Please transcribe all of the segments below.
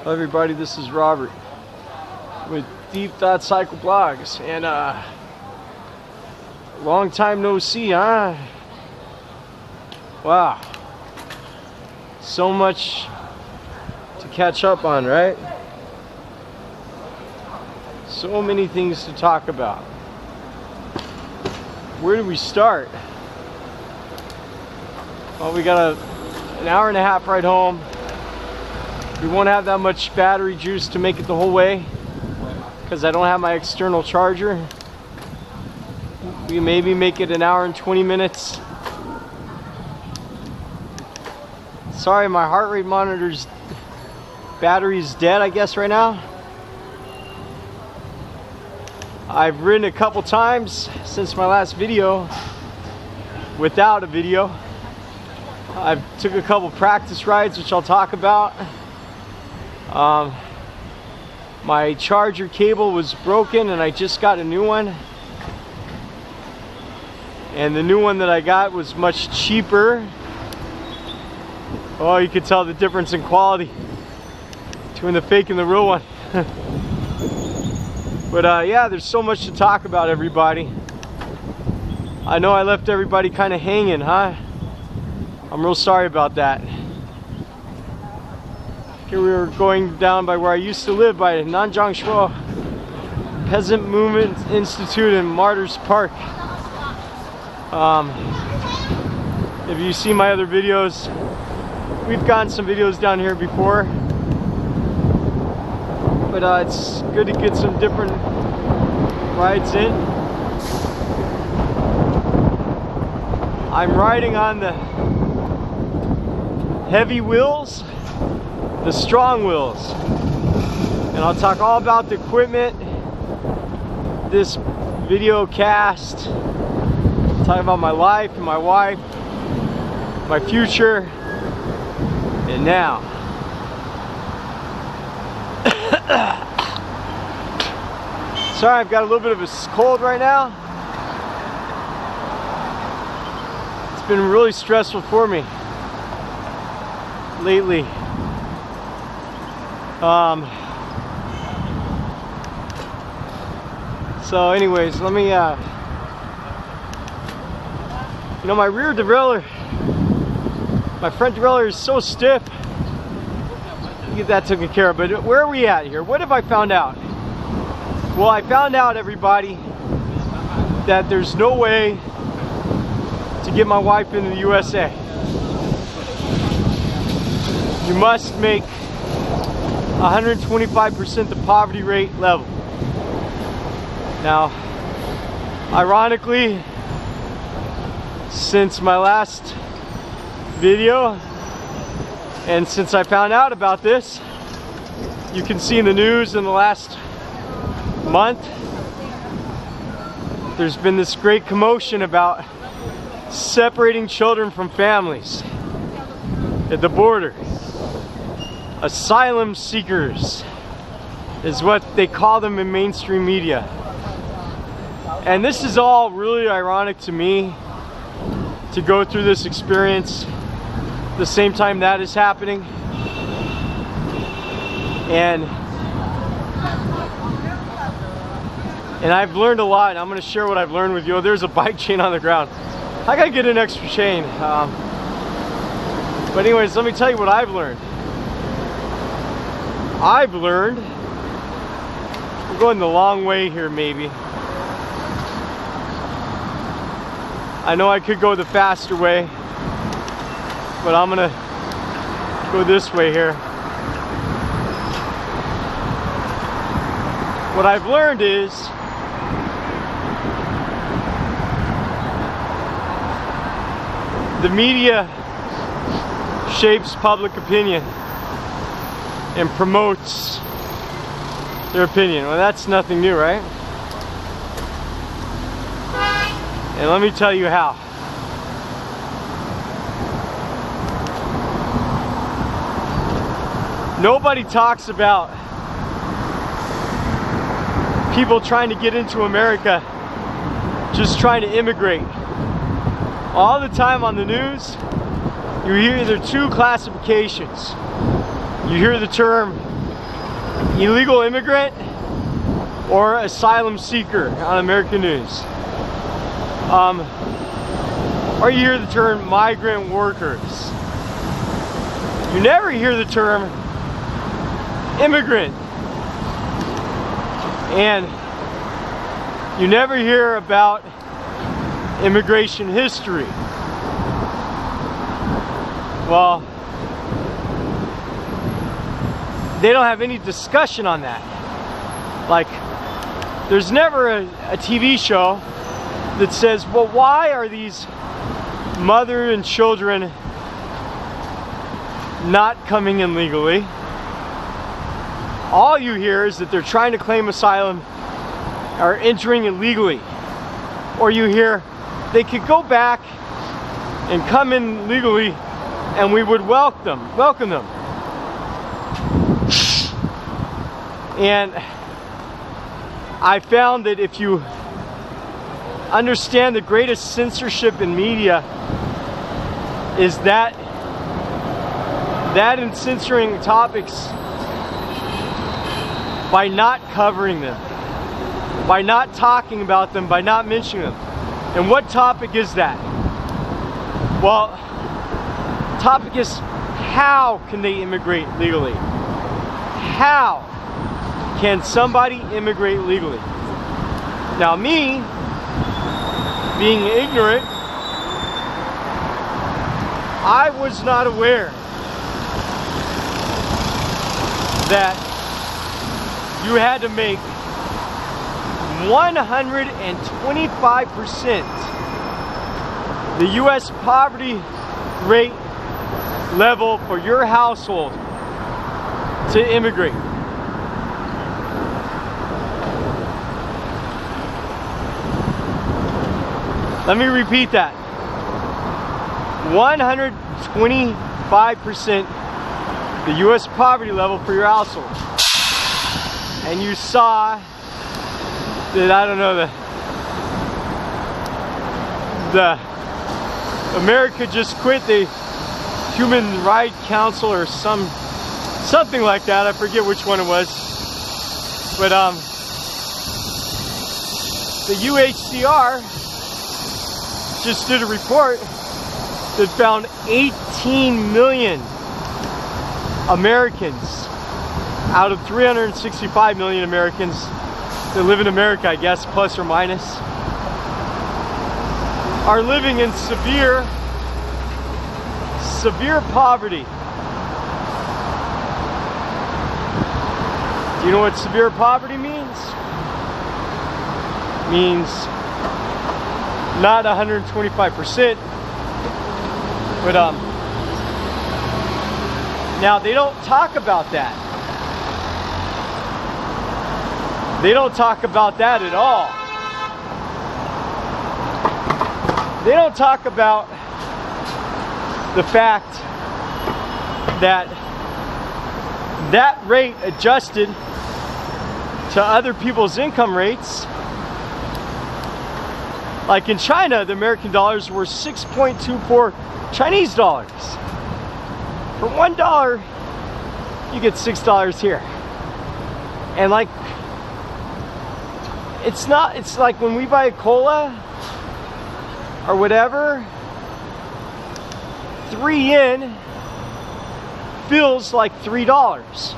Hello everybody, this is Robert with Deep Thought Cycle Blogs, and long time no see, huh? Wow, so much to catch up on, right? So many things to talk about. Where do we start? Well, we got an hour and a half ride home. We won't have that much battery juice to make it the whole way because I don't have my external charger. We maybe make it an hour and 20 minutes. Sorry, my heart rate monitor's battery's dead, I guess, right now. I've ridden a couple times since my last video without a video. I've took a couple practice rides, which I'll talk about. My charger cable was broken and I just got a new one, and the new one that I got was much cheaper. Oh, you could tell the difference in quality between the fake and the real one. But yeah, there's so much to talk about, everybody. I know I left everybody kind of hanging, huh? I'm real sorry about that. Here we were going down by where I used to live, by Nanjang Shuo Peasant Movement Institute in Martyrs Park. If you see my other videos, we've gotten some videos down here before, but it's good to get some different rides in. I'm riding on the heavy wheels, the strong wheels, and I'll talk all about the equipment, this video cast, talk about my life and my wife, my future, and now. Sorry, I've got a little bit of a cold right now. It's been really stressful for me lately. So anyways, let me, you know, my rear derailleur, my front derailleur is so stiff. Get that taken care of. But where are we at here? What have I found out? Well, I found out, everybody, that there's no way to get my wife into the USA. You must make 125% the poverty rate level. Now, ironically, since my last video and since I found out about this, you can see in the news in the last month, there's been this great commotion about separating children from families at the border. Asylum seekers is what they call them in mainstream media. And this is all really ironic to me, to go through this experience the same time that is happening. And I've learned a lot, and I'm going to share what I've learned with you. Oh, there's a bike chain on the ground. I gotta get an extra chain. But anyways, let me tell you what I've learned. We're going the long way here, maybe. I know I could go the faster way, but I'm gonna go this way here. What I've learned is the media shapes public opinion and promotes their opinion. Well, that's nothing new, right? And let me tell you how. Nobody talks about people trying to get into America, just trying to immigrate. All the time on the news, you hear either two classifications. You hear the term illegal immigrant or asylum seeker on American news. Or you hear the term migrant workers. You never hear the term immigrant. And you never hear about immigration history. Well, they don't have any discussion on that. Like, there's never a TV show that says, well, why are these mother and children not coming in legally? All you hear is that they're trying to claim asylum or entering illegally. Or you hear they could go back and come in legally and we would welcome them. And I found that if you understand the greatest censorship in media is that in censoring topics by not covering them, by not talking about them, by not mentioning them. And what topic is that? Well, topic is how can they immigrate legally? How can somebody immigrate legally? Now me, being ignorant, I was not aware that you had to make 125% the U.S. poverty rate level for your household to immigrate. Let me repeat that. 125% the U.S. poverty level for your household. And you saw that, I don't know, the America Just Quit, the Human Rights Council or something like that. I forget which one it was. But the UHCR just did a report that found 18 million Americans out of 365 million Americans that live in America, I guess, plus or minus, are living in severe poverty. Do you know what severe poverty means? It means not 125%, but now they don't talk about that. They don't talk about that at all. They don't talk about the fact that that rate adjusted to other people's income rates. Like in China, the American dollars were 6.24 Chinese dollars. For $1, you get $6 here. And like, it's like when we buy a cola or whatever, 3 yen feels like $3.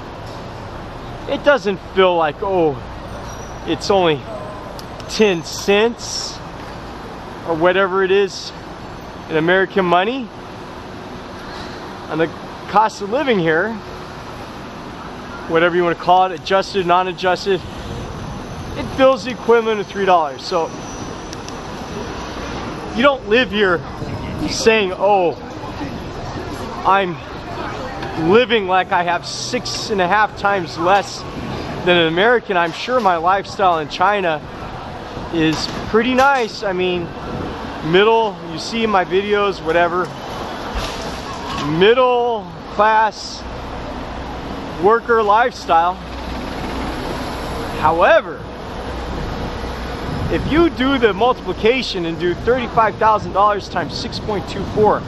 It doesn't feel like, oh, it's only 10 cents or whatever it is in American money. And the cost of living here, whatever you want to call it, adjusted, non-adjusted, it feels the equivalent of $3. So you don't live here saying, oh, I'm living like I have 6.5 times less than an American. I'm sure my lifestyle in China is pretty nice. I mean, middle, you see in my videos, whatever, middle class worker lifestyle. However, if you do the multiplication and do $35,000 times 6.24,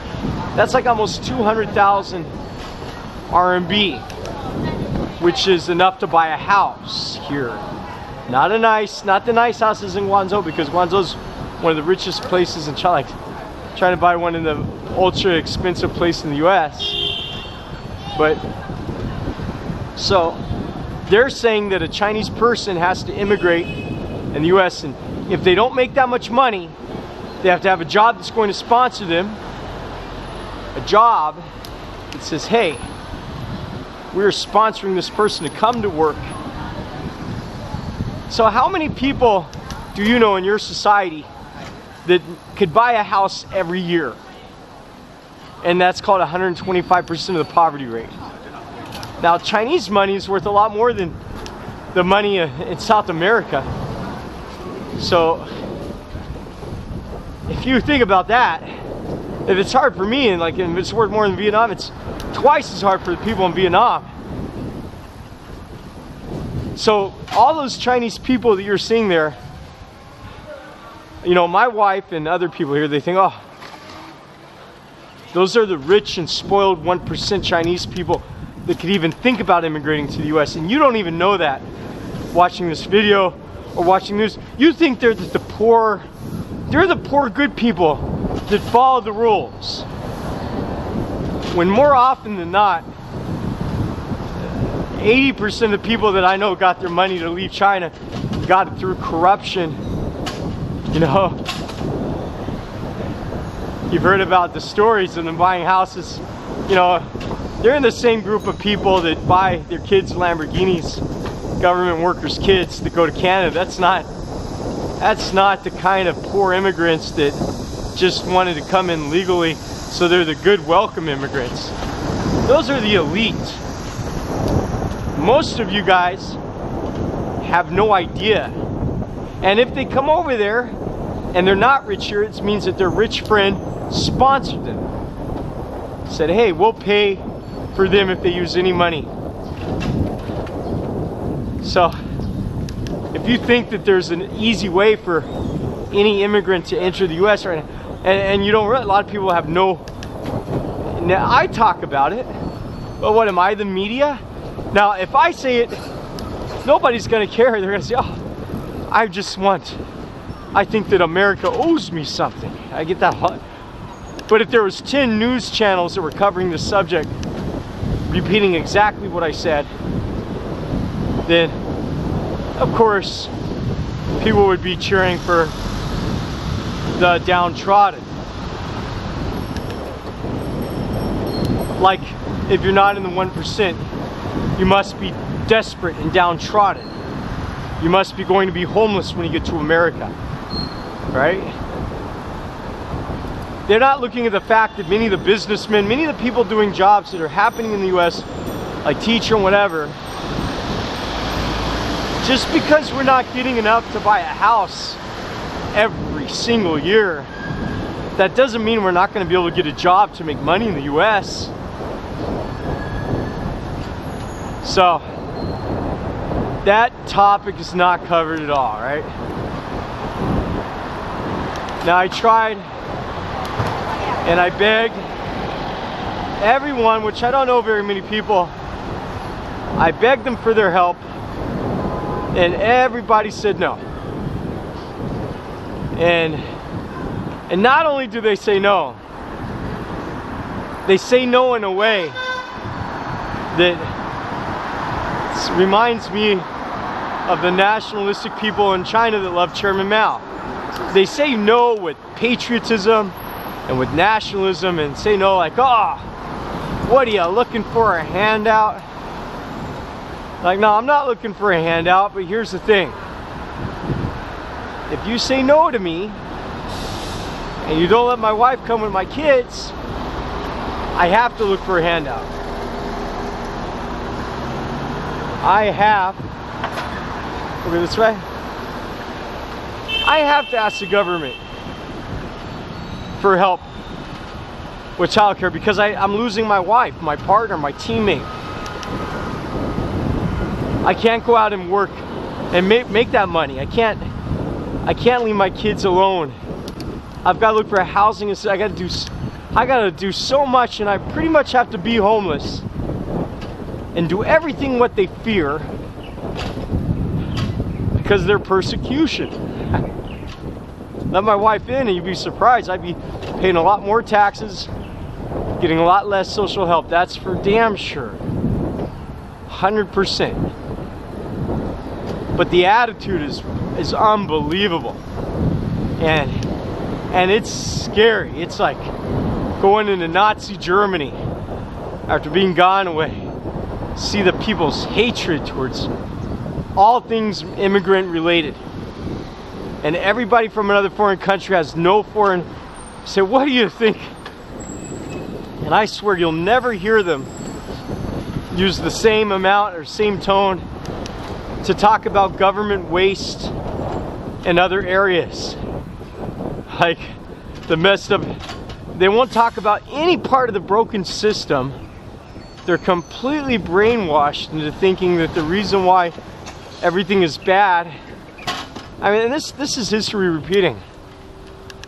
that's like almost 200,000 RMB. which is enough to buy a house here. Not the nice houses in Guangzhou, because Guangzhou's one of the richest places in China. Like, trying to buy one in the ultra expensive place in the US. But so they're saying that a Chinese person has to immigrate in the US, and if they don't make that much money, they have to have a job that's going to sponsor them. A job that says, hey, we're sponsoring this person to come to work. So how many people do you know in your society that could buy a house every year? And that's called 125% of the poverty rate. Now, Chinese money is worth a lot more than the money in South America. So if you think about that, if it's hard for me, and like if it's worth more than Vietnam, it's twice as hard for the people in Vietnam. So all those Chinese people that you're seeing there, you know, my wife and other people here, they think, oh, those are the rich and spoiled 1% Chinese people that could even think about immigrating to the US. And you don't even know that watching this video or watching news. You think they're the poor good people that follow the rules. When more often than not, 80% of the people that I know got their money to leave China got it through corruption. You know, you've heard about the stories of them buying houses. You know, they're in the same group of people that buy their kids Lamborghinis, government workers' kids that go to Canada. That's not the kind of poor immigrants that just wanted to come in legally, so they're the good welcome immigrants. Those are the elite. Most of you guys have no idea. And if they come over there and they're not rich here, it means that their rich friend sponsored them. Said, hey, we'll pay for them if they use any money. So if you think that there's an easy way for any immigrant to enter the US right now, and you don't really, a lot of people have no, now I talk about it, but what am I, the media? Now if I say it, nobody's gonna care. They're gonna say, oh, I think that America owes me something. I get that hot. But if there was 10 news channels that were covering the subject, repeating exactly what I said, then of course people would be cheering for the downtrodden. Like, if you're not in the 1%, you must be desperate and downtrodden. You must be going to be homeless when you get to America, right? They're not looking at the fact that many of the businessmen, many of the people doing jobs that are happening in the US, like teacher and whatever, just because we're not getting enough to buy a house every single year, that doesn't mean we're not going to be able to get a job to make money in the US. So that topic is not covered at all, right? Now I tried and I begged everyone, which I don't know very many people, I begged them for their help, and everybody said no. And not only do they say no, they say no in a way that reminds me of the nationalistic people in China that love Chairman Mao. They say no with patriotism and with nationalism, and say no like, oh, what are you looking for, a handout? Like, no, I'm not looking for a handout, but here's the thing. If you say no to me and you don't let my wife come with my kids, I have to look for a handout. I have, over this way, I have to ask the government for help with childcare because I'm losing my wife, my partner, my teammate. I can't go out and work and make that money. I can't leave my kids alone. I've got to look for a housing. I got to do so much, and I pretty much have to be homeless and do everything what they fear because of their persecution. Let my wife in and you'd be surprised. I'd be paying a lot more taxes, getting a lot less social help. That's for damn sure. 100%. But the attitude is unbelievable. And it's scary. It's like going into Nazi Germany after being gone away. See the people's hatred towards all things immigrant related. And everybody from another foreign country has no foreign. Say, what do you think? And I swear you'll never hear them use the same amount or same tone to talk about government waste in other areas. Like the messed up, they won't talk about any part of the broken system. They're completely brainwashed into thinking that the reason why everything is bad. I mean, this is history repeating.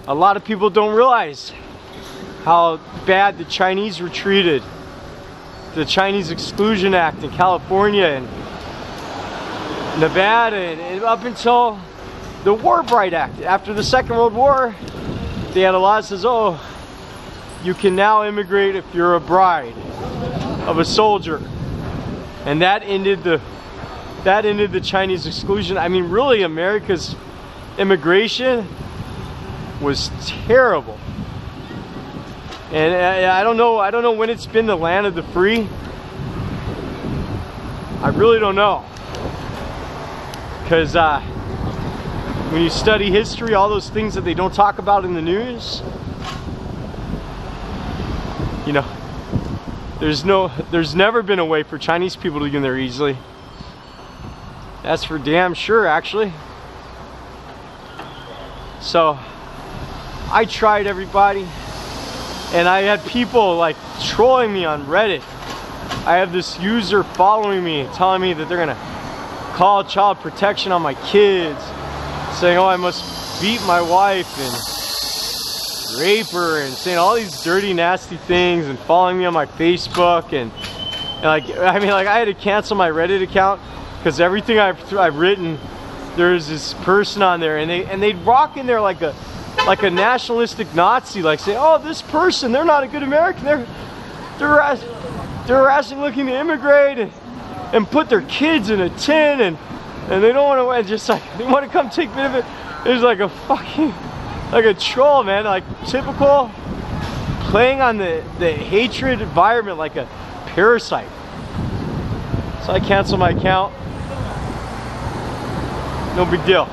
A lot of people don't realize how bad the Chinese were treated. The Chinese Exclusion Act in California and Nevada and up until the War Bride Act. After the Second World War, they had a law that says, oh, you can now immigrate if you're a bride of a soldier. And that ended the Chinese exclusion. I mean, really, America's immigration was terrible. And I don't know when it's been the land of the free. I really don't know. Because when you study history, all those things that they don't talk about in the news, you know, there's never been a way for Chinese people to get in there easily. That's for damn sure, actually. So I tried, everybody, and I had people like trolling me on Reddit. I have this user following me, telling me that they're gonna call child protection on my kids, saying, oh, I must beat my wife and rape her, and saying all these dirty, nasty things, and following me on my Facebook, and like, I mean, like, I had to cancel my Reddit account because everything I've written, there's this person on there, and they'd rock in there like a nationalistic Nazi, like say, oh, this person, they're not a good American, they're harassing looking to immigrate and put their kids in a tin, and they don't want to, just like, they want to come take benefit. There's like a fucking, like a troll, man, like typical, playing on the hatred environment like a parasite. So I canceled my account. No big deal.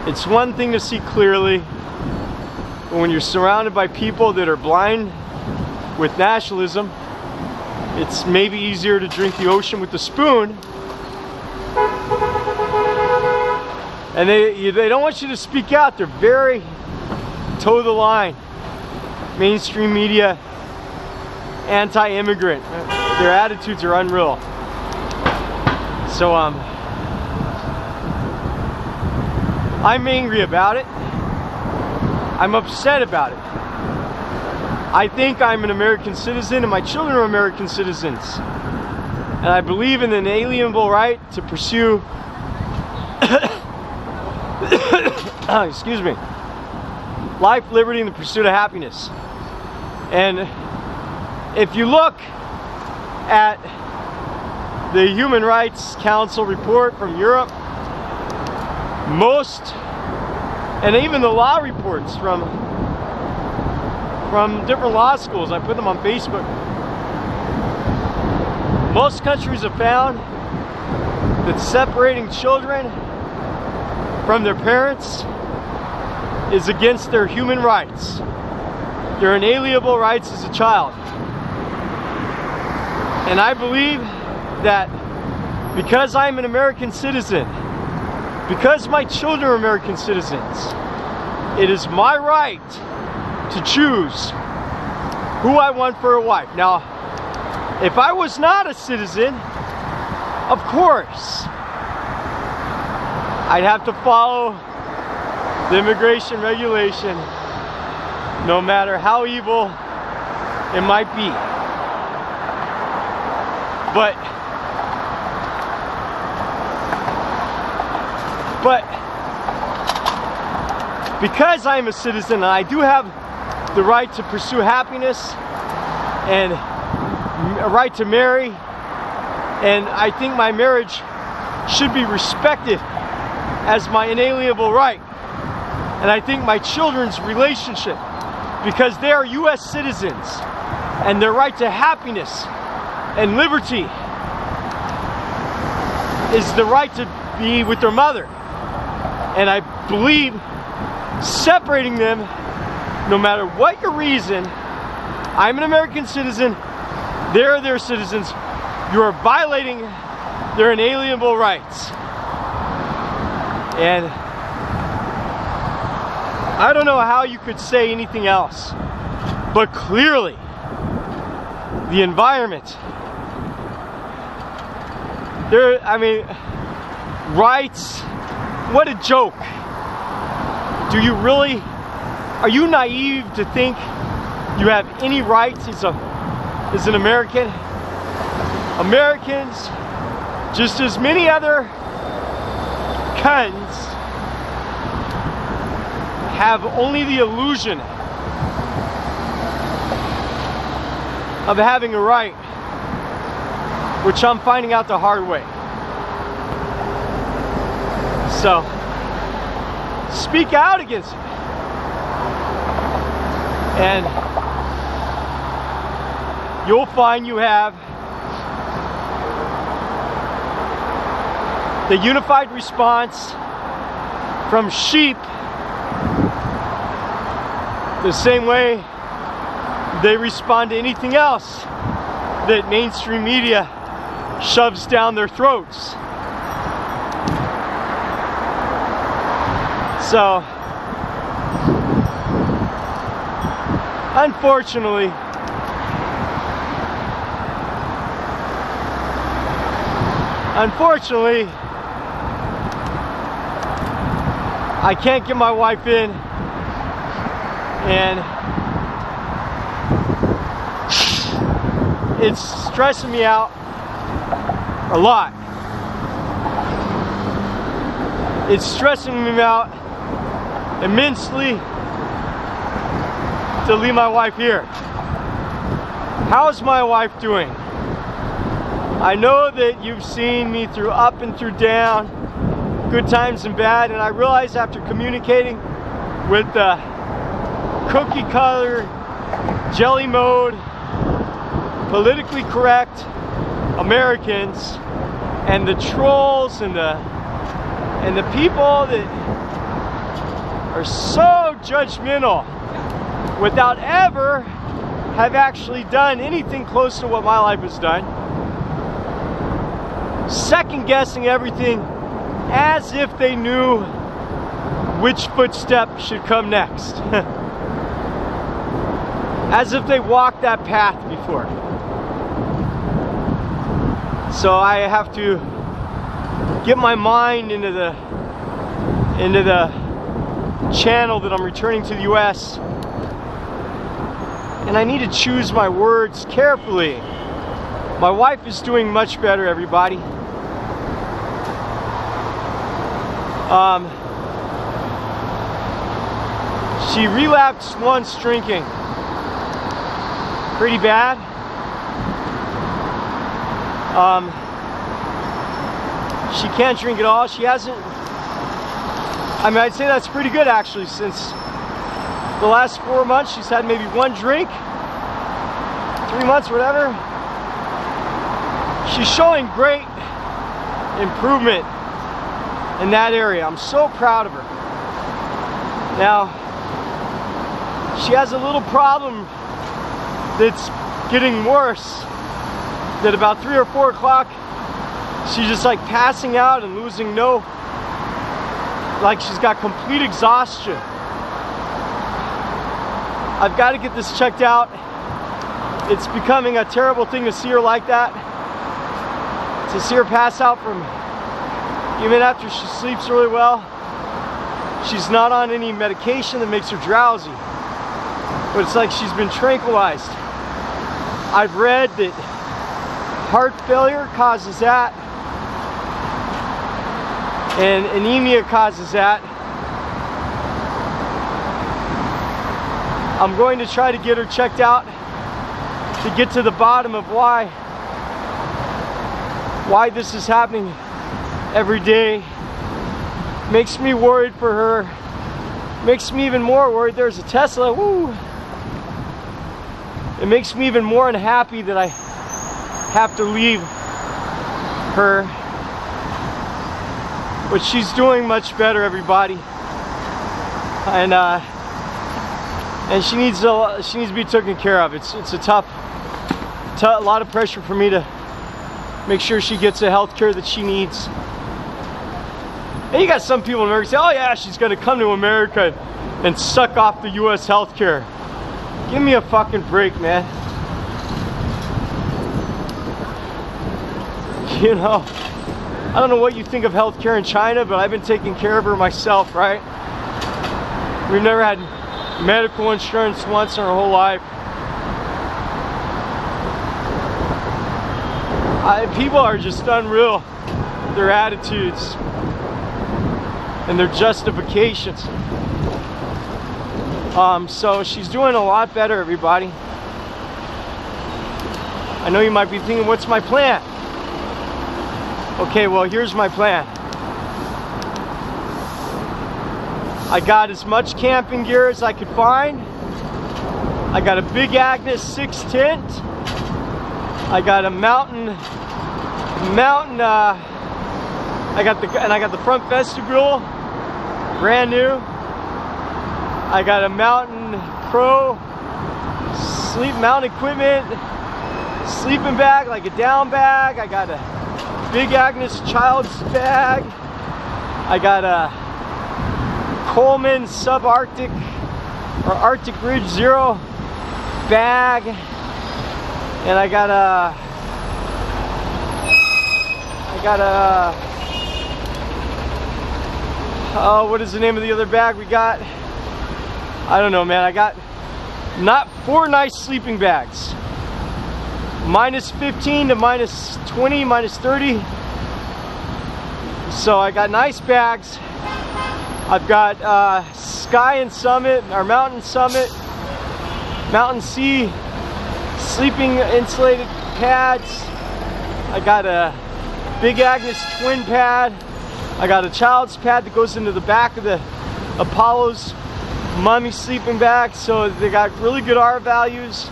It's one thing to see clearly, but when you're surrounded by people that are blind with nationalism, it's maybe easier to drink the ocean with the spoon. And they don't want you to speak out. They're very toe the line. Mainstream media, anti-immigrant. Their attitudes are unreal. So I'm angry about it. I'm upset about it. I think I'm an American citizen and my children are American citizens. And I believe in an inalienable right to pursue excuse me, life, liberty, and the pursuit of happiness. And if you look at the Human Rights Council report from Europe, most, and even the law reports from different law schools, I put them on Facebook, most countries have found that separating children from their parents is against their human rights, their inalienable rights as a child. And I believe that because I'm an American citizen, because my children are American citizens, it is my right to choose who I want for a wife. Now, if I was not a citizen, of course, I'd have to follow the immigration regulation, no matter how evil it might be. But because I am a citizen and I do have the right to pursue happiness and a right to marry, and I think my marriage should be respected as my inalienable right. And I think my children's relationship, because they are US citizens and their right to happiness and liberty is the right to be with their mother. And I believe separating them, no matter what your reason, I'm an American citizen, they're their citizens, you are violating their inalienable rights. And I don't know how you could say anything else, but clearly the environment, I mean, rights, what a joke. Do you really, are you naive to think you have any rights as an American? Americans, just as many other cunts, have only the illusion of having a right, which I'm finding out the hard way. So, speak out against it. And you'll find you have the unified response from sheep, the same way they respond to anything else that mainstream media shoves down their throats. So, unfortunately, I can't get my wife in, and it's stressing me out a lot. It's stressing me out immensely to leave my wife here. How's my wife doing? I know that you've seen me through up and through down, good times and bad, and I realize after communicating with the cookie cutter, jelly mode, politically correct Americans and the trolls and the people that are so judgmental without ever have actually done anything close to what my life has done, second guessing everything as if they knew which footstep should come next. As if they walked that path before. So I have to get my mind into the channel that I'm returning to the US, and I need to choose my words carefully. My wife is doing much better, everybody. She relapsed once drinking. Pretty bad. She can't drink at all. She hasn't, I mean, I'd say that's pretty good actually, since the last 4 months she's had maybe one drink, 3 months, whatever. She's showing great improvement in that area. I'm so proud of her. Now, she has a little problem that's getting worse, that about 3 or 4 o'clock she's just like passing out and losing like she's got complete exhaustion. I've got to get this checked out. It's becoming a terrible thing to see her like that, to see her pass out from, even after she sleeps really well. She's not on any medication that makes her drowsy, but it's like she's been tranquilized. I've read that Heart failure causes that, and anemia causes that. I'm going to try to get her checked out to get to the bottom of why this is happening every day. Makes me worried for her. Makes me even more worried. There's a Tesla. Woo! It makes me even more unhappy that I have to leave her. But she's doing much better, everybody. And she needs to be taken care of. It's a tough, a lot of pressure for me to make sure she gets the health care that she needs. And you got some people in America say, oh yeah, she's gonna come to America and suck off the US health care. Give me a fucking break, man. You know, I don't know what you think of health care in China, but I've been taking care of her myself, right? We've never had medical insurance once in our whole life. People are just unreal. Their attitudes and their justifications. So she's doing a lot better, everybody. I know you might be thinking, what's my plan? Okay, well, here's my plan. I got as much camping gear as I could find. I got a Big Agnes 6 tent. I got a mountain. I got the front vestibule, brand new. I got a Mountain Pro mount equipment, sleeping bag, like a down bag. I got a Big Agnes child's bag. I got a Coleman subarctic or Arctic Ridge Zero bag, and I got a oh, what is the name of the other bag we got? I don't know, man. I got not 4 nice sleeping bags, -15 to -20, -30. So I got nice bags. I've got Sky and Summit, or Mountain Summit, Mountain Sea sleeping insulated pads. I got a Big Agnes twin pad. I got a child's pad that goes into the back of the Apollo's mummy sleeping bag. So they got really good R values.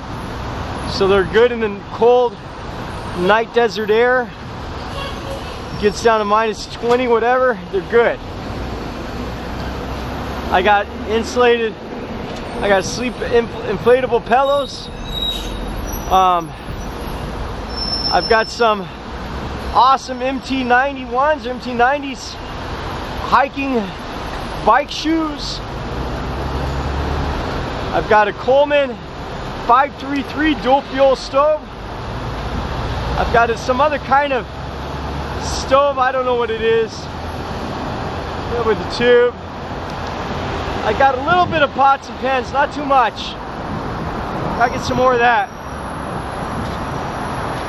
So they're good in the cold night desert air. Gets down to -20, whatever, they're good. I got insulated, I got inflatable pillows. I've got some awesome MT91s, MT90s hiking bike shoes. I've got a Coleman 533 dual fuel stove. I've got some other kind of stove, I don't know what it is, with the tube. I got a little bit of pots and pans, not too much. I get some more of that.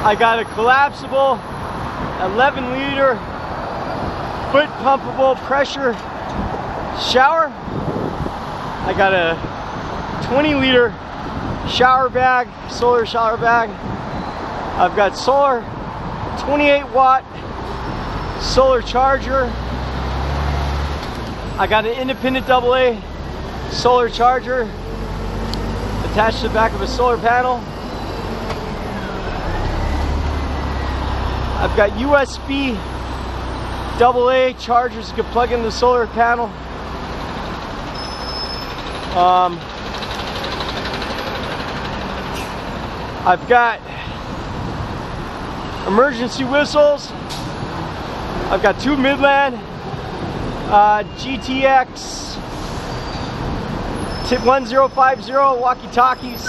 I got a collapsible 11-liter foot pumpable pressure shower. I got a 20-liter shower bag, solar shower bag. I've got solar 28-watt solar charger. I got an independent AA solar charger attached to the back of a solar panel. I've got USB AA chargers you can plug into the solar panel. I've got emergency whistles. I've got 2 Midland GTX 1050 walkie-talkies.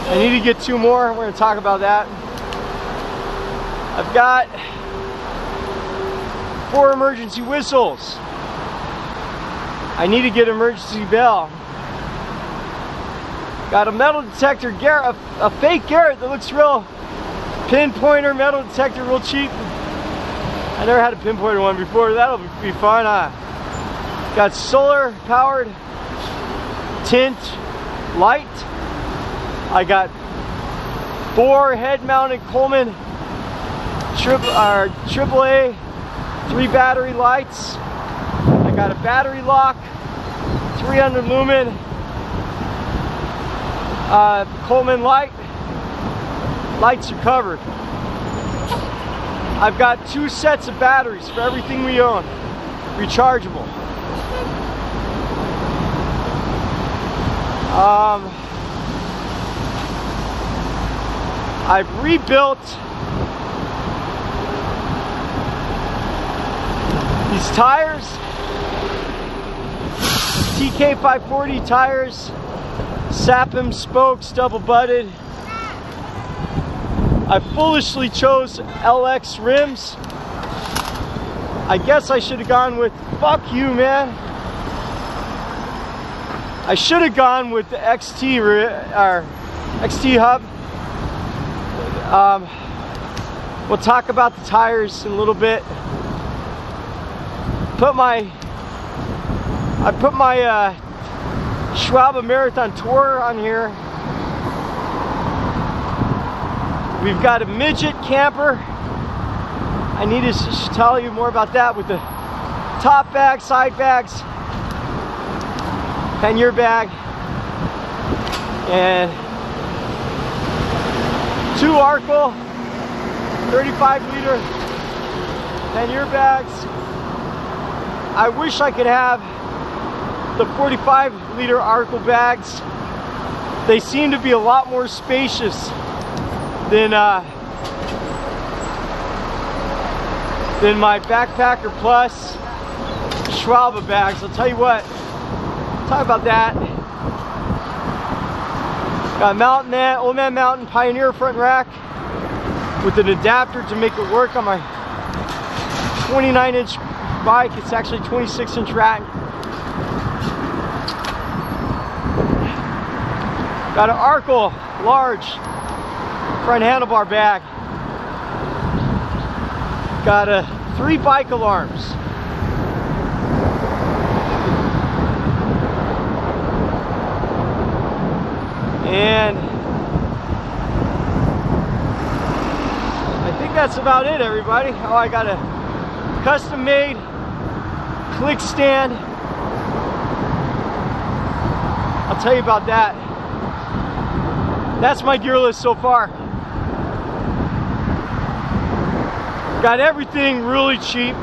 I need to get 2 more. We're going to talk about that. I've got 4 emergency whistles. I need to get an emergency bell. Got a metal detector Garrett, a fake Garrett that looks real. Pinpointer metal detector, real cheap. I never had a pinpointer one before. That'll be fun, huh? Got solar powered tint light. I got 4 head-mounted Coleman AAA 3 battery lights. I got a battery lock, 300 lumen Coleman light. Lights are covered. I've got 2 sets of batteries for everything we own, rechargeable. I've rebuilt these tires, TK 540 tires, Sappham spokes, double butted. I foolishly chose LX rims. I guess I should have gone with, fuck you, man. I should have gone with the XT hub. We'll talk about the tires in a little bit. I put my Schwalbe Marathon Tour on here. We've got a midget camper. I need to tell you more about that with the top bag, side bags, pannier bag, and 2 Arkle 35-liter pannier bags. I wish I could have the 45-liter Arkle bags. They seem to be a lot more spacious than my Backpacker Plus Schwalbe bags. I'll tell you what, talk about that. Got a Old Man Mountain Pioneer front rack with an adapter to make it work on my 29-inch bike. It's actually 26-inch rack. Got an Arkle large front handlebar bag. Got 3 bike alarms. And I think that's about it, everybody. Oh, I got a custom-made click stand. I'll tell you about that. That's my gear list so far. Got everything really cheap.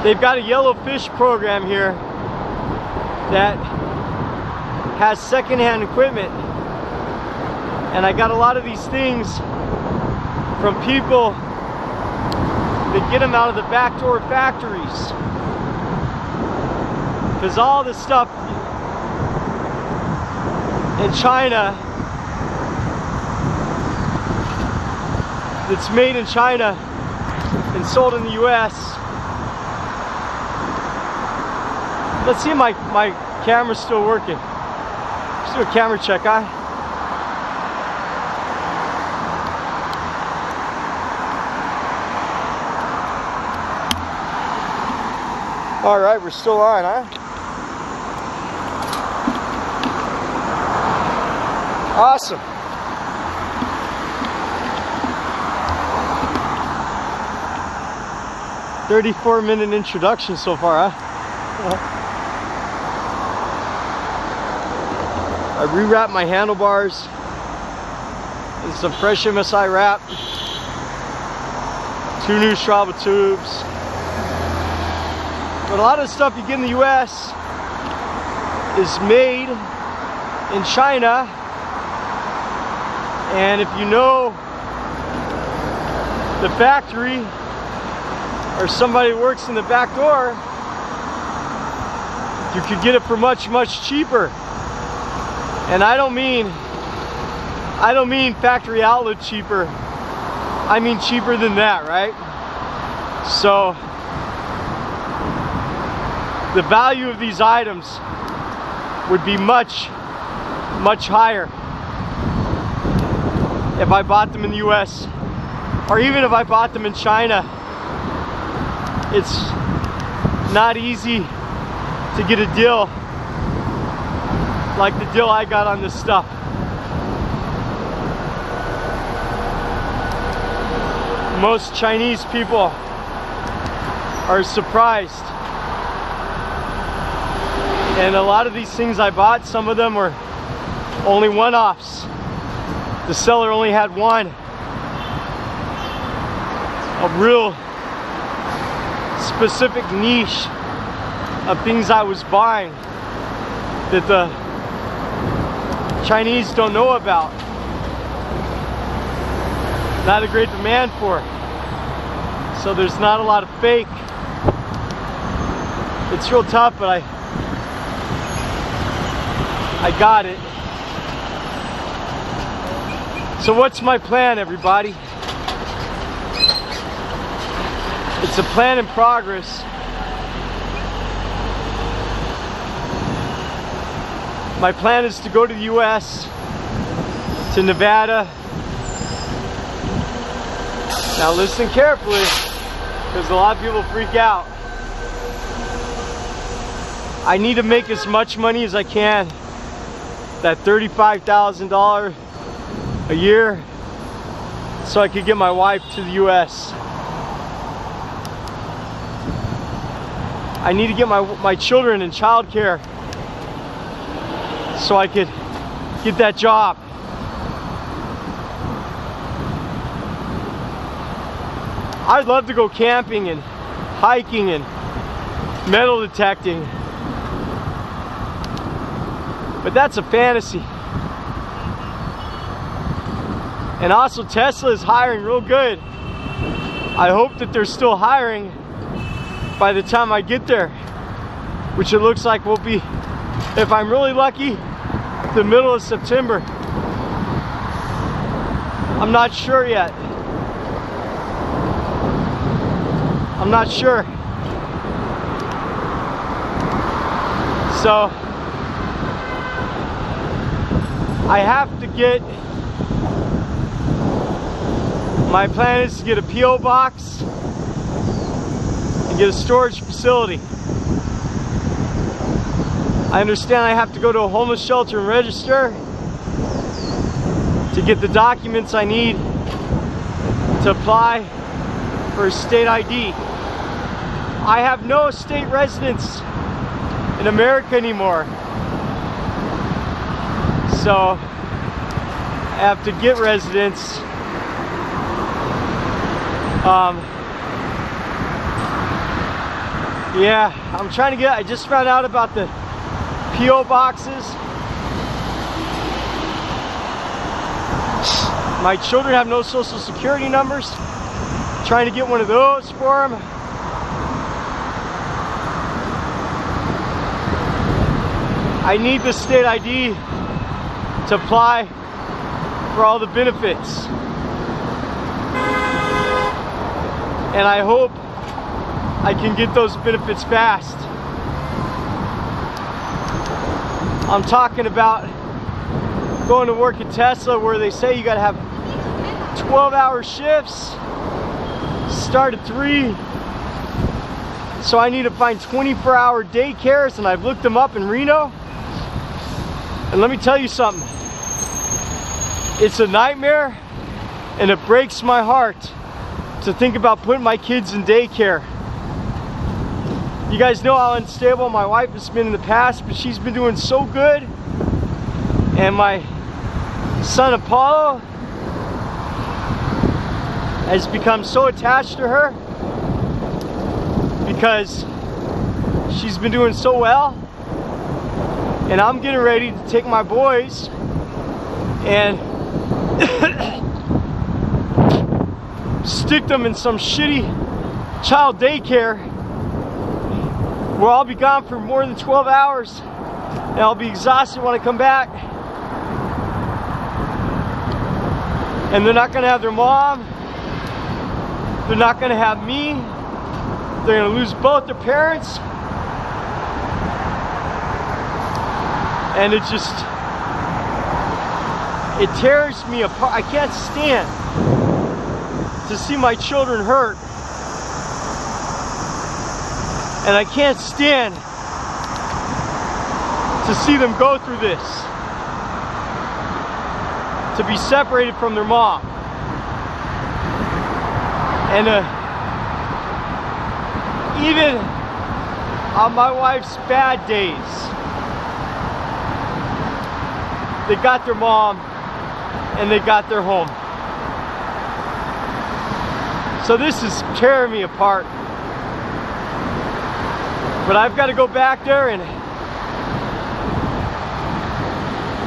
They've got a yellow fish program here that has secondhand equipment, and I got a lot of these things from people that get them out of the backdoor factories, because all the stuff in China that's made in China and sold in the US. Let's see if my camera's still working. Let's do a camera check, huh? All right, we're still on, huh? Awesome. "34-minute introduction so far, huh? I rewrapped my handlebars with some fresh MSI wrap. 2 new Schwalbe tubes. But a lot of the stuff you get in the US is made in China. And if you know the factory or somebody who works in the back door, you could get it for much, much cheaper. And I don't mean factory outlet cheaper. I mean cheaper than that, right? So the value of these items would be much, much higher if I bought them in the US, or even if I bought them in China. It's not easy to get a deal like the deal I got on this stuff. Most Chinese people are surprised. And a lot of these things I bought, some of them were only one-offs. The seller only had one. A real specific niche of things I was buying that the Chinese don't know about. Not a great demand for. So there's not a lot of fake. It's real tough, but I got it. So what's my plan, everybody? It's a plan in progress. My plan is to go to the US, to Nevada. Now listen carefully, because a lot of people freak out. I need to make as much money as I can, that $35,000 a year, so I could get my wife to the US. I need to get my children in childcare so I could get that job. I'd love to go camping and hiking and metal detecting, but that's a fantasy. And also Tesla is hiring real good. I hope that they're still hiring by the time I get there, which it looks like will be, if I'm really lucky, the middle of September. I'm not sure yet. I'm not sure. So I have to get, my plan is to get a P.O. box and get a storage facility. I understand I have to go to a homeless shelter and register to get the documents I need to apply for a state ID. I have no state residence in America anymore. So I have to get residence. Yeah, I'm trying to get, I just found out about the P.O. boxes. My children have no social security numbers. Trying to get one of those for them. I need the state ID to apply for all the benefits. And I hope I can get those benefits fast. I'm talking about going to work at Tesla, where they say you gotta have 12-hour shifts, start at 3. So I need to find 24-hour daycares, and I've looked them up in Reno. And let me tell you something. It's a nightmare, and it breaks my heart to think about putting my kids in daycare. You guys know how unstable my wife has been in the past, but she's been doing so good. And my son Apollo has become so attached to her because she's been doing so well. And I'm getting ready to take my boys and stick them in some shitty child daycare where I'll be gone for more than 12 hours and I'll be exhausted when I come back. And they're not gonna have their mom, they're not gonna have me, they're gonna lose both their parents. And it tears me apart. I can't stand to see my children hurt. And I can't stand to see them go through this. To be separated from their mom. And even on my wife's bad days, they got their mom and they got their home. So this is tearing me apart. But I've got to go back there, and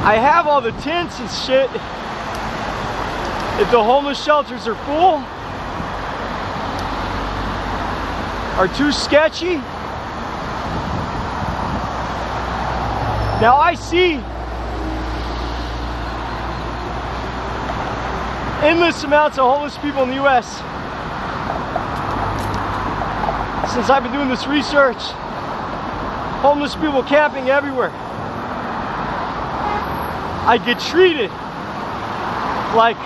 I have all the tents and shit. If the homeless shelters are full or too sketchy. Now I see endless amounts of homeless people in the US. Since I've been doing this research, homeless people camping everywhere. I get treated like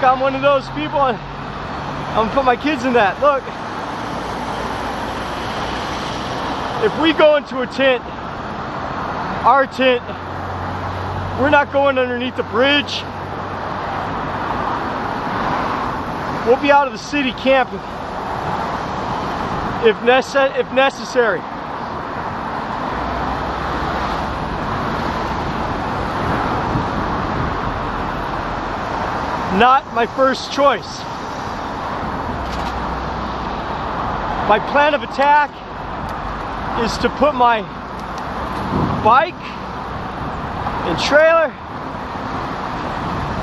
I'm one of those people, and I'm gonna put my kids in that. Look, if we go into a tent, our tent, we're not going underneath the bridge. We'll be out of the city camping if necessary. Not my first choice. My plan of attack is to put my bike and trailer,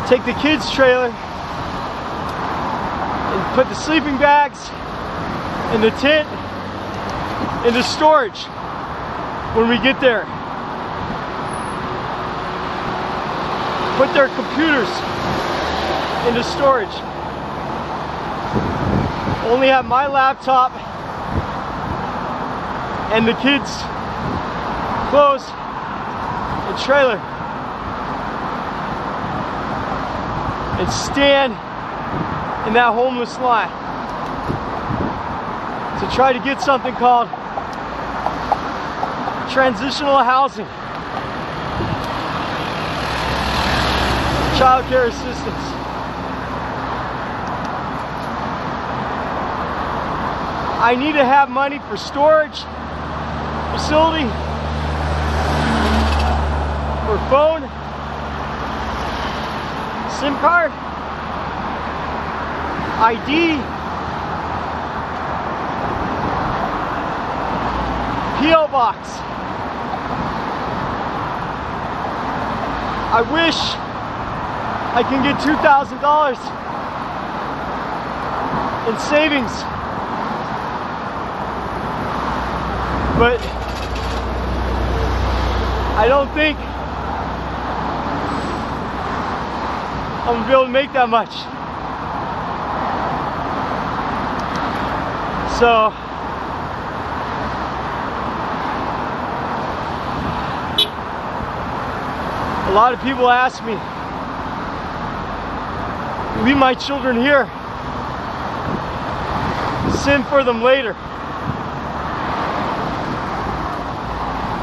take the kids' trailer, and put the sleeping bags and the tent into storage when we get there. Put their computers into storage. Only have my laptop and the kids' clothes and trailer, and stand in that homeless line to try to get something called transitional housing, child care assistance. I need to have money for storage, facility, for phone, SIM card, ID, P.O. box. I wish I can get $2,000 in savings, but I don't think I'm gonna be able to make that much. So a lot of people ask me, leave my children here, send for them later.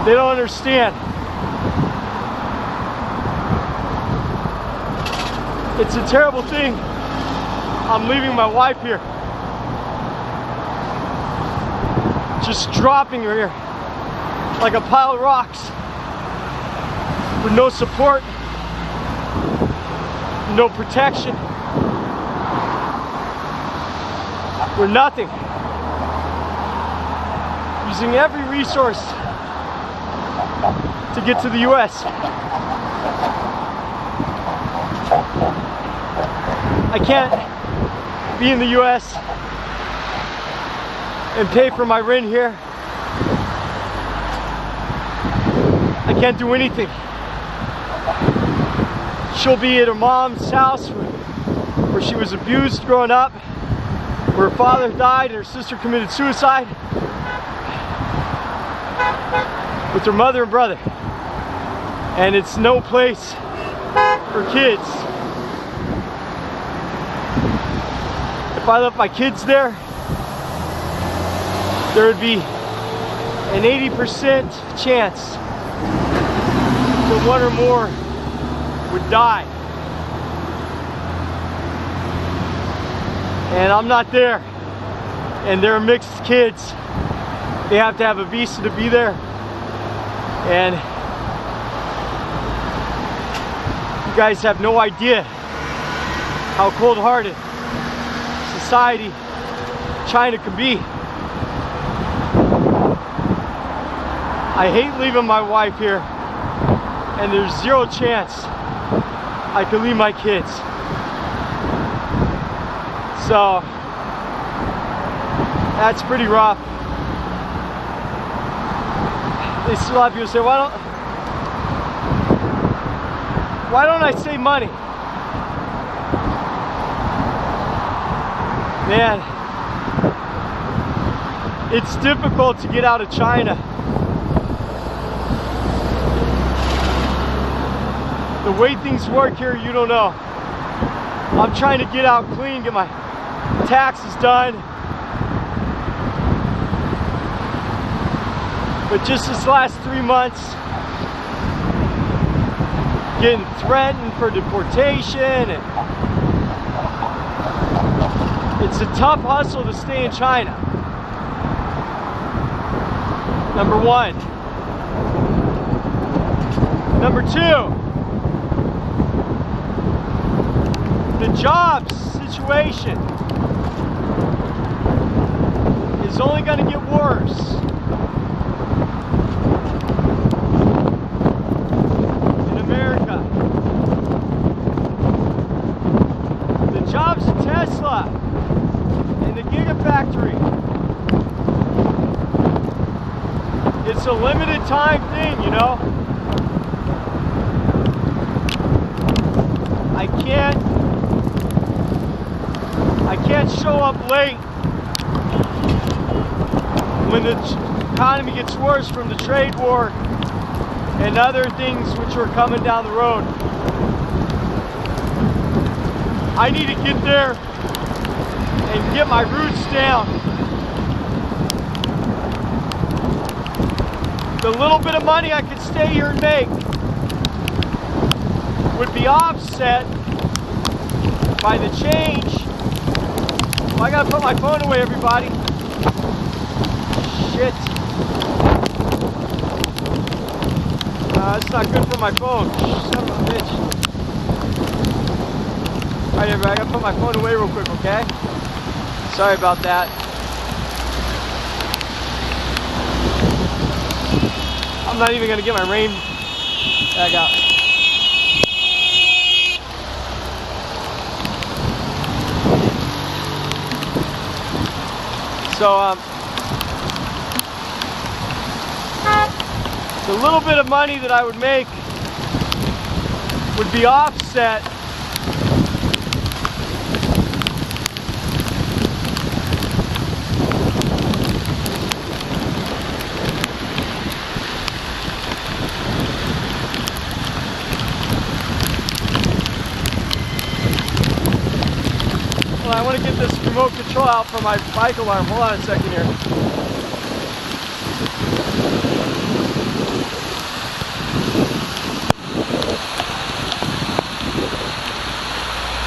They don't understand. It's a terrible thing. I'm leaving my wife here. Just dropping her here like a pile of rocks with no support, no protection. We're nothing. Using every resource to get to the US. I can't be in the US and pay for my rent here. I can't do anything. She'll be at her mom's house where she was abused growing up. where her father died and her sister committed suicide with her mother and brother. And it's no place for kids. If I left my kids there, there would be an 80% chance that one or more would die. And I'm not there. And they're mixed kids. They have to have a visa to be there. And you guys have no idea how cold-hearted society China can be. I hate leaving my wife here, and there's zero chance I can leave my kids. So that's pretty rough. They still have people say, why don't I save money? Man, it's difficult to get out of China. The way things work here, you don't know. I'm trying to get out clean, get my taxes done. But just this last 3 months, getting threatened for deportation. And it's a tough hustle to stay in China. Number one. Number two, the jobs situation is only going to get worse. In America, the jobs in Tesla and the Gigafactory, it's a limited time thing, you know. I can't show up late when the economy gets worse from the trade war and other things which are coming down the road. I need to get there and get my roots down. The little bit of money I could stay here and make would be offset by the change. Well, I gotta put my phone away, everybody. Shit. It's not good for my phone. Son of a bitch. Alright, everybody, I gotta put my phone away real quick, okay? Sorry about that. I'm not even gonna get my rain bag out. So, the little bit of money that I would make would be offset I want to get this remote control out for my bike alarm. Hold on a second here.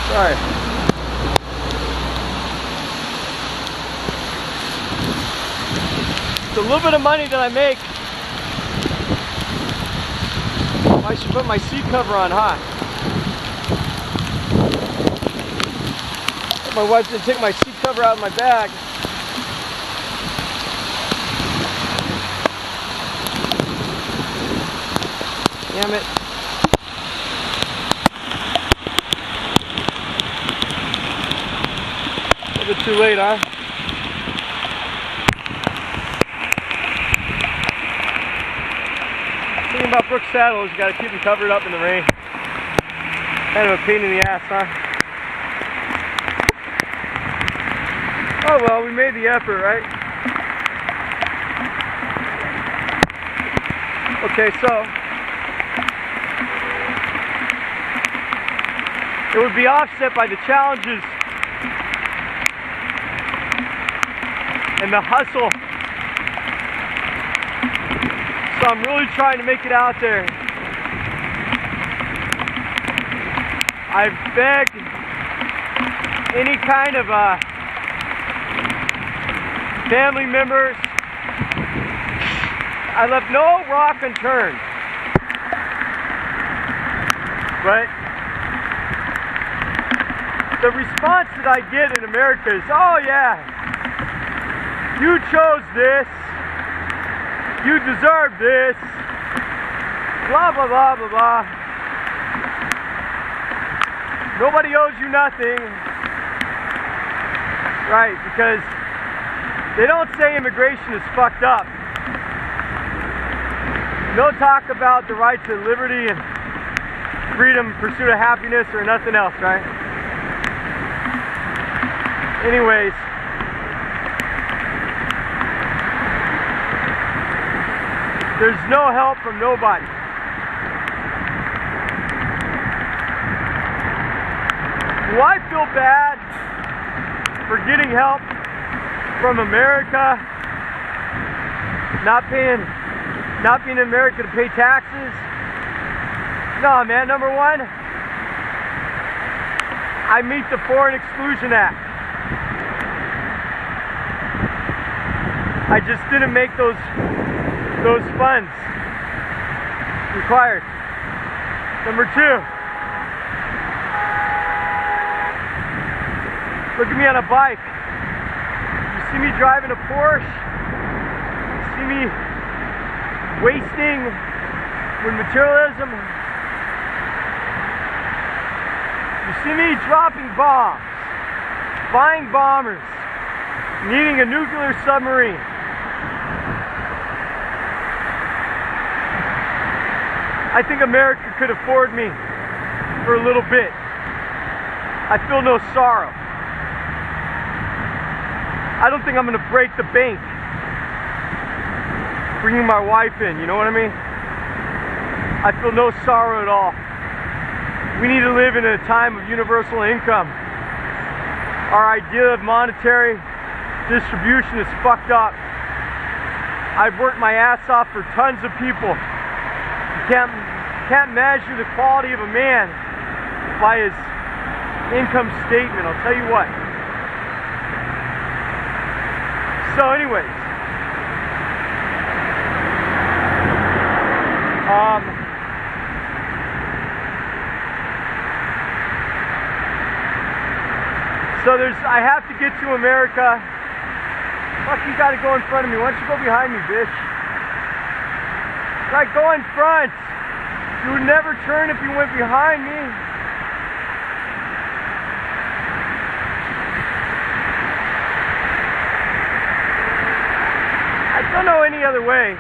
Sorry. The little bit of money that I make, I should put my seat cover on high. My wife didn't take my seat cover out of my bag. Damn it. A little bit too late, huh? The thing about Brooks saddles, you gotta keep them covered up in the rain. Kind of a pain in the ass, huh? Oh well, we made the effort, right? Okay, so it would be offset by the challenges and the hustle. So I'm really trying to make it out there. I've begged any kind of family members. I left no rock unturned. But the response that I get in America is, oh yeah, you chose this, you deserve this, blah blah blah blah blah. Nobody owes you nothing. Right, because they don't say immigration is fucked up. No talk about the right to liberty and freedom, pursuit of happiness, or nothing else, right? Anyways, there's no help from nobody. Do I feel bad for getting help from America, not being in America to pay taxes? No, man. Number one, I meet the Foreign Exclusion Act. I just didn't make those funds required. Number two, look at me on a bike. You see me driving a Porsche? You see me wasting with materialism? You see me dropping bombs, buying bombers, needing a nuclear submarine. I think America could afford me for a little bit. I feel no sorrow. I don't think I'm gonna break the bank bringing my wife in, you know what I mean? I feel no sorrow at all. We need to live in a time of universal income. Our idea of monetary distribution is fucked up. I've worked my ass off for tons of people. You can't measure the quality of a man by his income statement, I'll tell you what. So anyways, I have to get to America. Fuck, you gotta go in front of me. Why don't you go behind me, bitch? Like, go in front. You would never turn if you went behind me. I don't know any other way.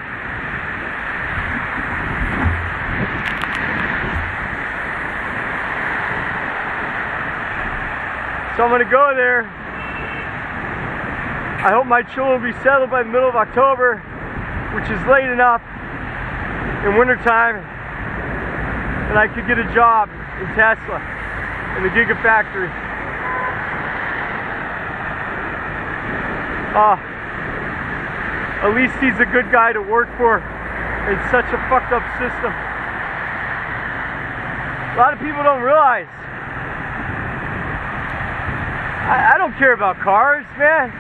So I'm gonna go there. I hope my children will be settled by the middle of October, which is late enough in wintertime, and I could get a job in Tesla, in the Gigafactory. At least he's a good guy to work for in such a fucked up system. A lot of people don't realize. I don't care about cars, man.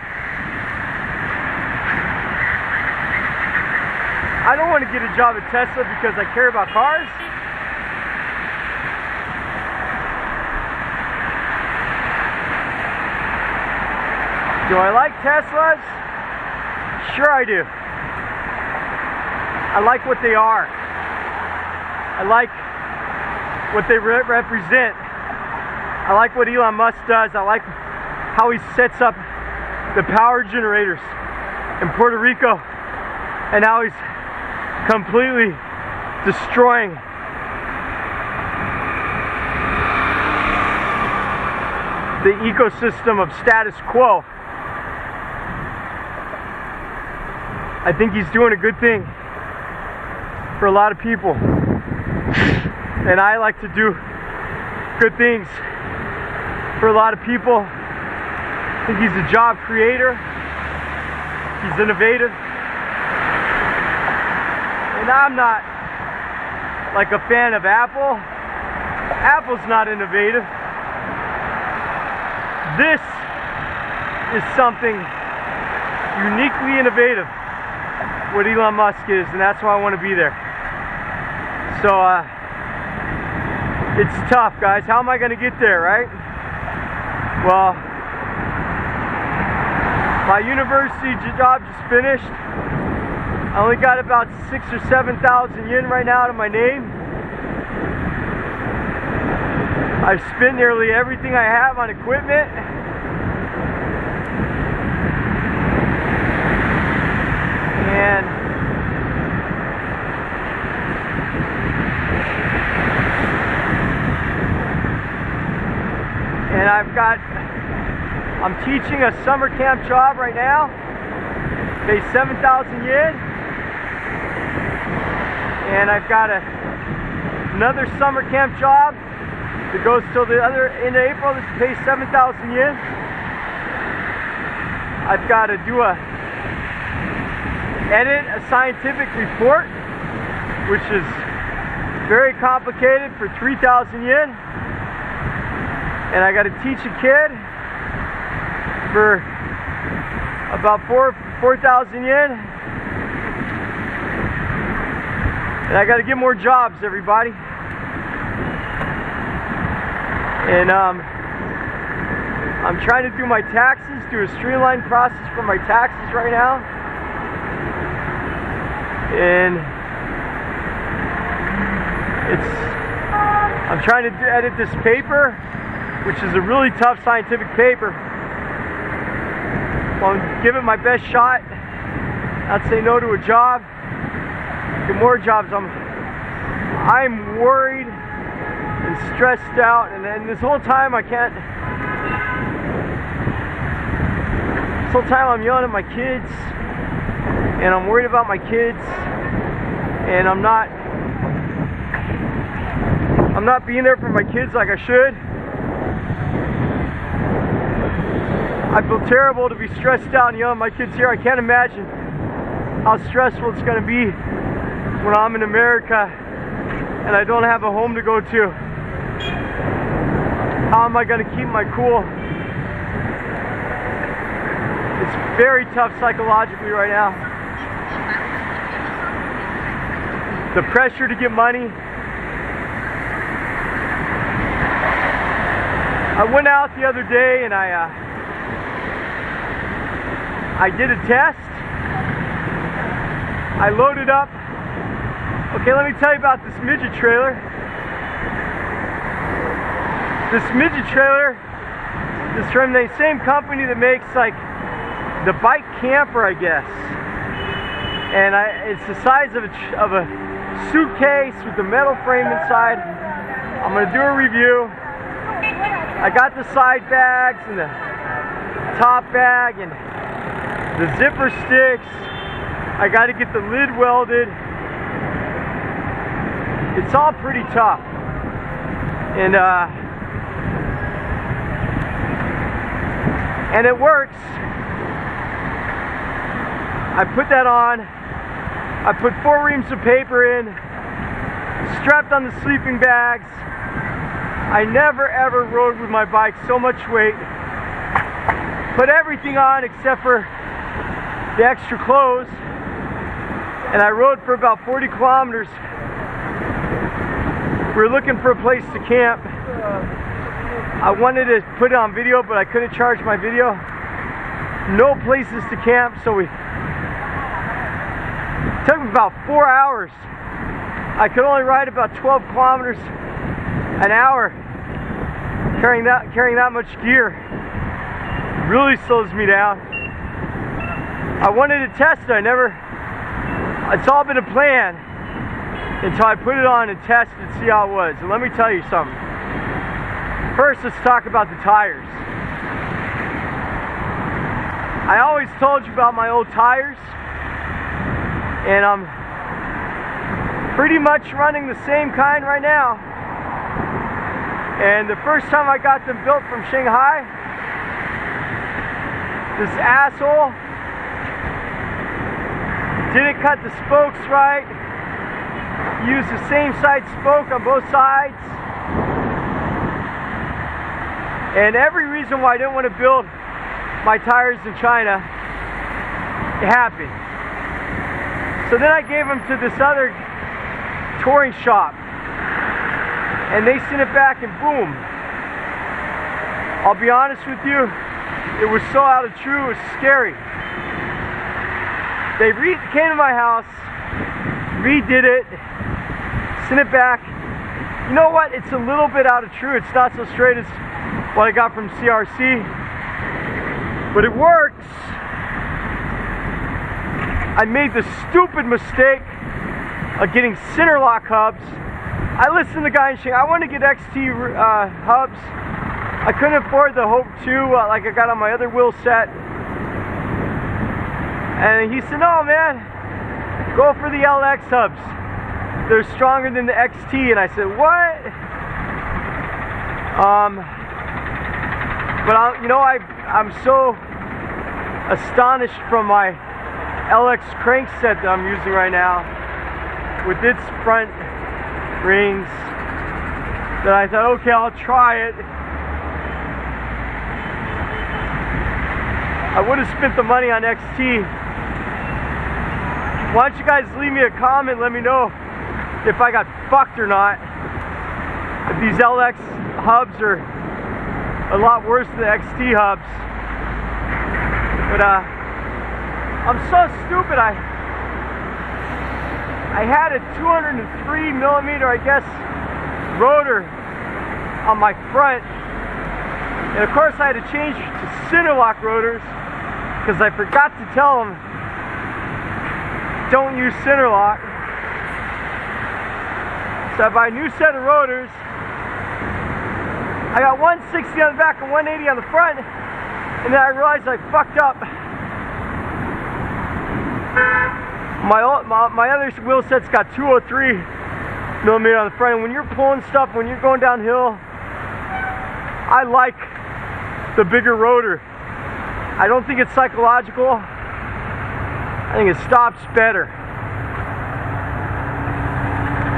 I don't want to get a job at Tesla because I care about cars. Do I like Teslas? Sure I do. I like what they are. I like what they represent. I like what Elon Musk does. I like how he sets up the power generators in Puerto Rico, and how he's completely destroying the ecosystem of status quo. I think he's doing a good thing for a lot of people. And I like to do good things for a lot of people. I think he's a job creator. He's innovative. And I'm not like a fan of Apple. Apple's not innovative. This is something uniquely innovative, what Elon Musk is, and that's why I want to be there. So, it's tough, guys. How am I going to get there, right? Well, my university job just finished. I only got about 6,000 or 7,000 yen right now to my name. I've spent nearly everything I have on equipment. And I'm teaching a summer camp job right now. Pays 7,000 yen. And I've got another summer camp job that goes till the other end of April. This pays 7,000 yen. I've got to edit a scientific report, which is very complicated, for 3,000 yen. And I got to teach a kid for about 4,000 yen. And I got to get more jobs, everybody. And I'm trying to do my taxes, do a streamlined process for my taxes right now. And I'm trying to edit this paper, which is a really tough scientific paper. Well, I'm giving it my best shot. Not say no to a job. Get more jobs. I'm worried and stressed out, and this whole time This whole time I'm yelling at my kids, and I'm worried about my kids, and I'm not being there for my kids like I should. I feel terrible to be stressed out and yelling at my kids here. I can't imagine how stressful it's going to be when I'm in America and I don't have a home to go to. How am I going to keep my cool? It's very tough psychologically right now. The pressure to get money. I went out the other day and I did a test. I loaded up. Okay, let me tell you about this midget trailer. This midget trailer is from the same company that makes like the bike camper, I guess. And it's the size of a suitcase with a metal frame inside. I'm gonna do a review. I got the side bags and the top bag and the zipper sticks. I got to get the lid welded. It's all pretty tough. And it works. I put that on. I put 4 reams of paper in, strapped on the sleeping bags. I never ever rode with my bike so much weight. Put everything on except for the extra clothes. And I rode for about 40 kilometers. We were looking for a place to camp. I wanted to put it on video, but I couldn't charge my video. No places to camp, so it took me about 4 hours. I could only ride about 12 kilometers an hour carrying that much gear. Really slows me down. I wanted to test it. It's all been a plan until I put it on and test it and see how it was. And let me tell you something. First, let's talk about the tires. I always told you about my old tires. And I'm pretty much running the same kind right now. And the first time I got them built from Shanghai, this asshole didn't cut the spokes right, used the same side spoke on both sides. And every reason why I didn't want to build my tires in China, it happened. So then I gave them to this other touring shop, and they sent it back, and boom. I'll be honest with you, it was so out of true, it was scary. They came to my house, redid it, sent it back. You know what? It's a little bit out of true. It's not so straight as what I got from CRC, but it works. I made the stupid mistake of getting center lock hubs. I listened to the guy in Shanghai. I wanted to get XT hubs. I couldn't afford the Hope 2 like I got on my other wheel set. And he said, no man, go for the LX hubs. They're stronger than the XT. And I said, what? But I'm so astonished from my LX crank set that I'm using right now with its front rings that I thought, okay, I'll try it. I would have spent the money on XT. Why don't you guys leave me a comment, let me know if I got fucked or not. If these LX hubs are a lot worse than the XT hubs. But I'm so stupid. I had a 203 millimeter, I guess, rotor on my front, and of course I had to change to center lock rotors because I forgot to tell them don't use center lock. So I buy a new set of rotors. I got 160 on the back and 180 on the front, and then I realized I fucked up. My other wheel set's got 203 millimeter on the front, and when you're pulling stuff, when you're going downhill, I like the bigger rotor. I don't think it's psychological. I think it stops better.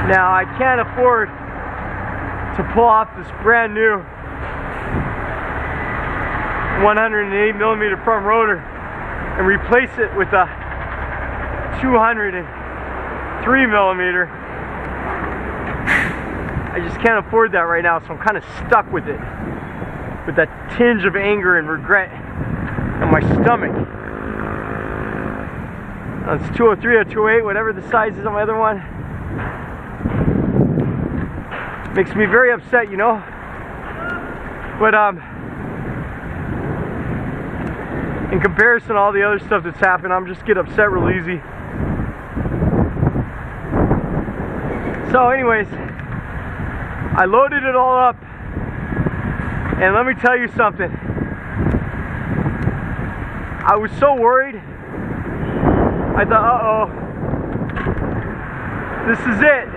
Now I can't afford to pull off this brand new 108 millimeter front rotor and replace it with a 203 millimeter. I just can't afford that right now, so I'm kind of stuck with it, with that tinge of anger and regret in my stomach. It's 203 or 208, whatever the size is on my other one. Makes me very upset, you know. But in comparison to all the other stuff that's happened, I'm just get upset real easy. So anyways, I loaded it all up, and let me tell you something. I was so worried. I thought, uh-oh, this is it.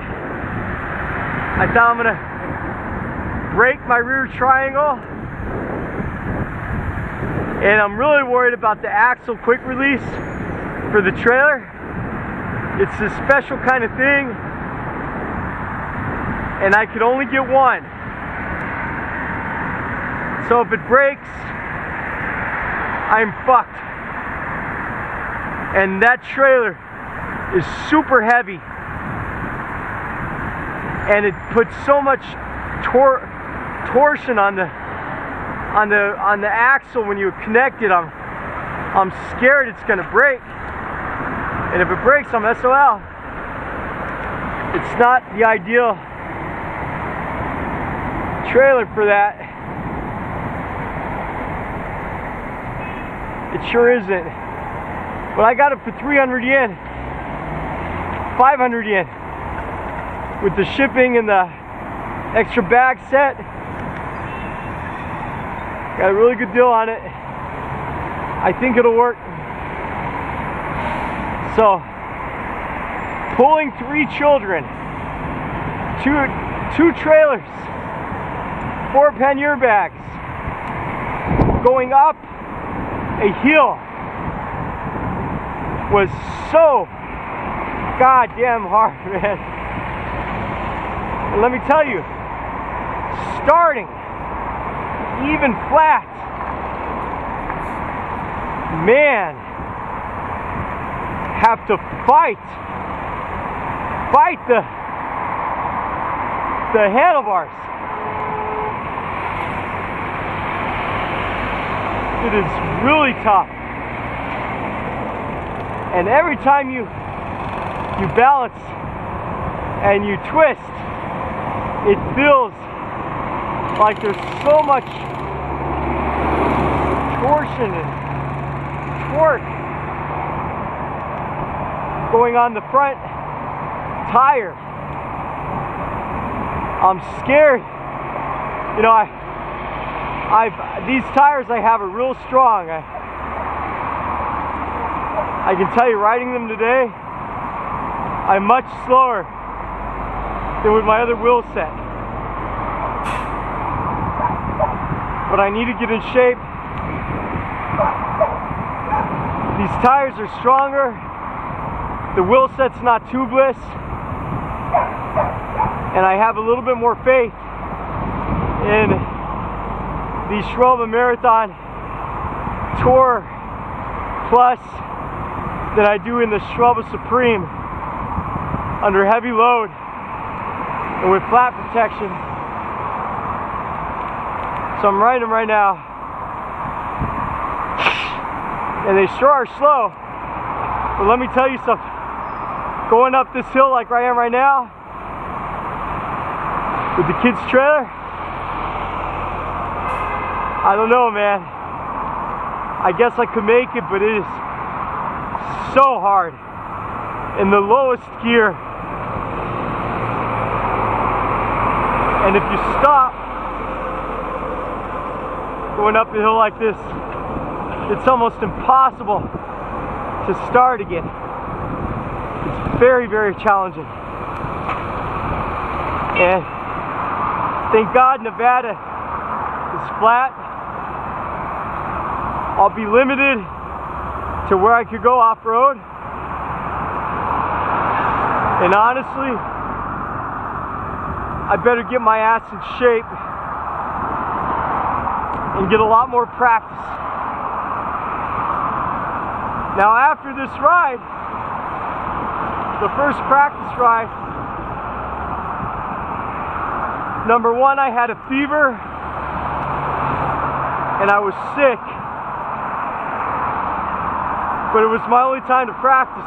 I thought I'm gonna break my rear triangle, and I'm really worried about the axle quick release for the trailer. It's a special kind of thing, and I could only get one. So if it breaks, I'm fucked. And that trailer is super heavy, and it puts so much torsion on the axle when you connect it. I'm scared it's gonna break, and if it breaks, I'm SOL. It's not the ideal trailer for that. It sure isn't. But I got it for 300 yen, 500 yen, with the shipping and the extra bag set. Got a really good deal on it. I think it'll work. So pulling 3 children, two trailers, 4 pannier bags, going up a hill was so goddamn hard, man. And let me tell you, starting even flat, man, have to fight the handlebars. It is really tough. And every time you balance and you twist, it feels like there's so much torsion and torque going on the front tire. I'm scared. You know, these tires I have are real strong. I can tell you, riding them today, I'm much slower than with my other wheel set. But I need to get in shape. These tires are stronger. The wheel set's not tubeless. And I have a little bit more faith in the Schroba Marathon Tour Plus than I do in the Schroba Supreme under heavy load and with flat protection. So I'm riding them right now, and they sure are slow. But let me tell you something, going up this hill like I am right now with the kids' trailer, I don't know, man. I guess I could make it, but it is so hard in the lowest gear. And if you stop going up the hill like this, it's almost impossible to start again. It's very, very challenging. And thank God Nevada is flat. I'll be limited to where I could go off-road. And honestly, I better get my ass in shape and get a lot more practice. Now after this ride, the first practice ride, number one, I had a fever and I was sick, but it was my only time to practice.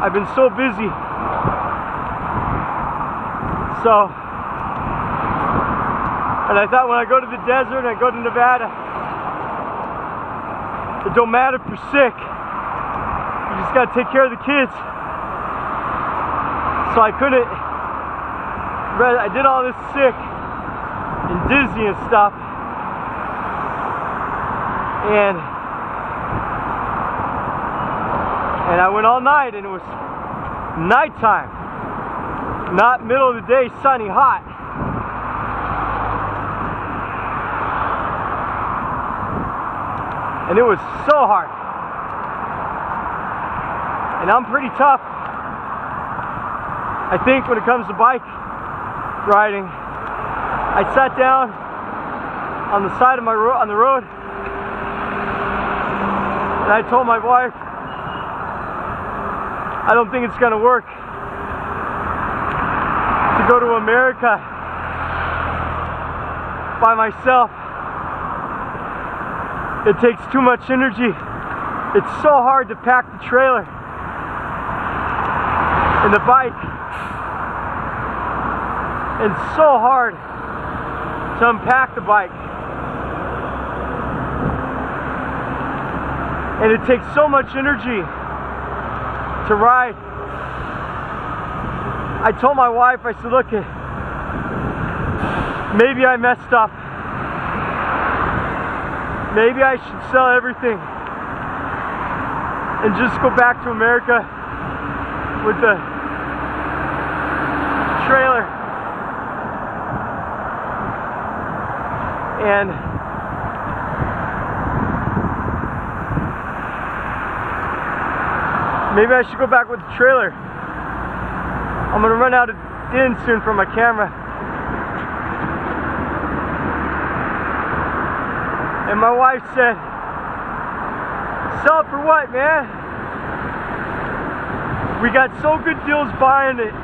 I've been so busy. So, and I thought when I go to the desert and I go to Nevada, it don't matter if you're sick. You just gotta take care of the kids. So I couldn't, I did all this sick and dizzy and stuff. And I went all night, and it was nighttime, not middle of the day, sunny, hot. And it was so hard. And I'm pretty tough, I think, when it comes to bike riding. I sat down on the side of my on the road, and I told my wife, I don't think it's gonna work to go to America by myself. It takes too much energy. It's so hard to pack the trailer and the bike, and so hard to unpack the bike. And it takes so much energy to ride. I told my wife, I said, look, maybe I messed up. Maybe I should sell everything and just go back to America with the trailer. And maybe I should go back with the trailer. I'm gonna run out of din soon from my camera. And my wife said, "Sell it for what, man? We got so good deals buying it."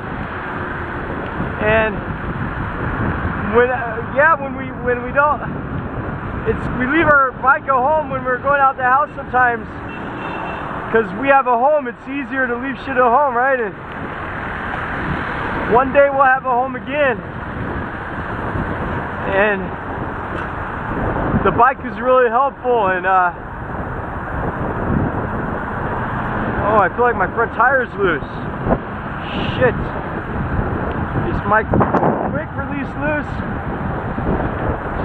And when we don't, we leave our bike at home when we're going out the house sometimes, because we have a home. It's easier to leave shit at home, right? And one day we'll have a home again. And the bike is really helpful. And oh, I feel like my front tire's loose. Shit. Is my quick release loose?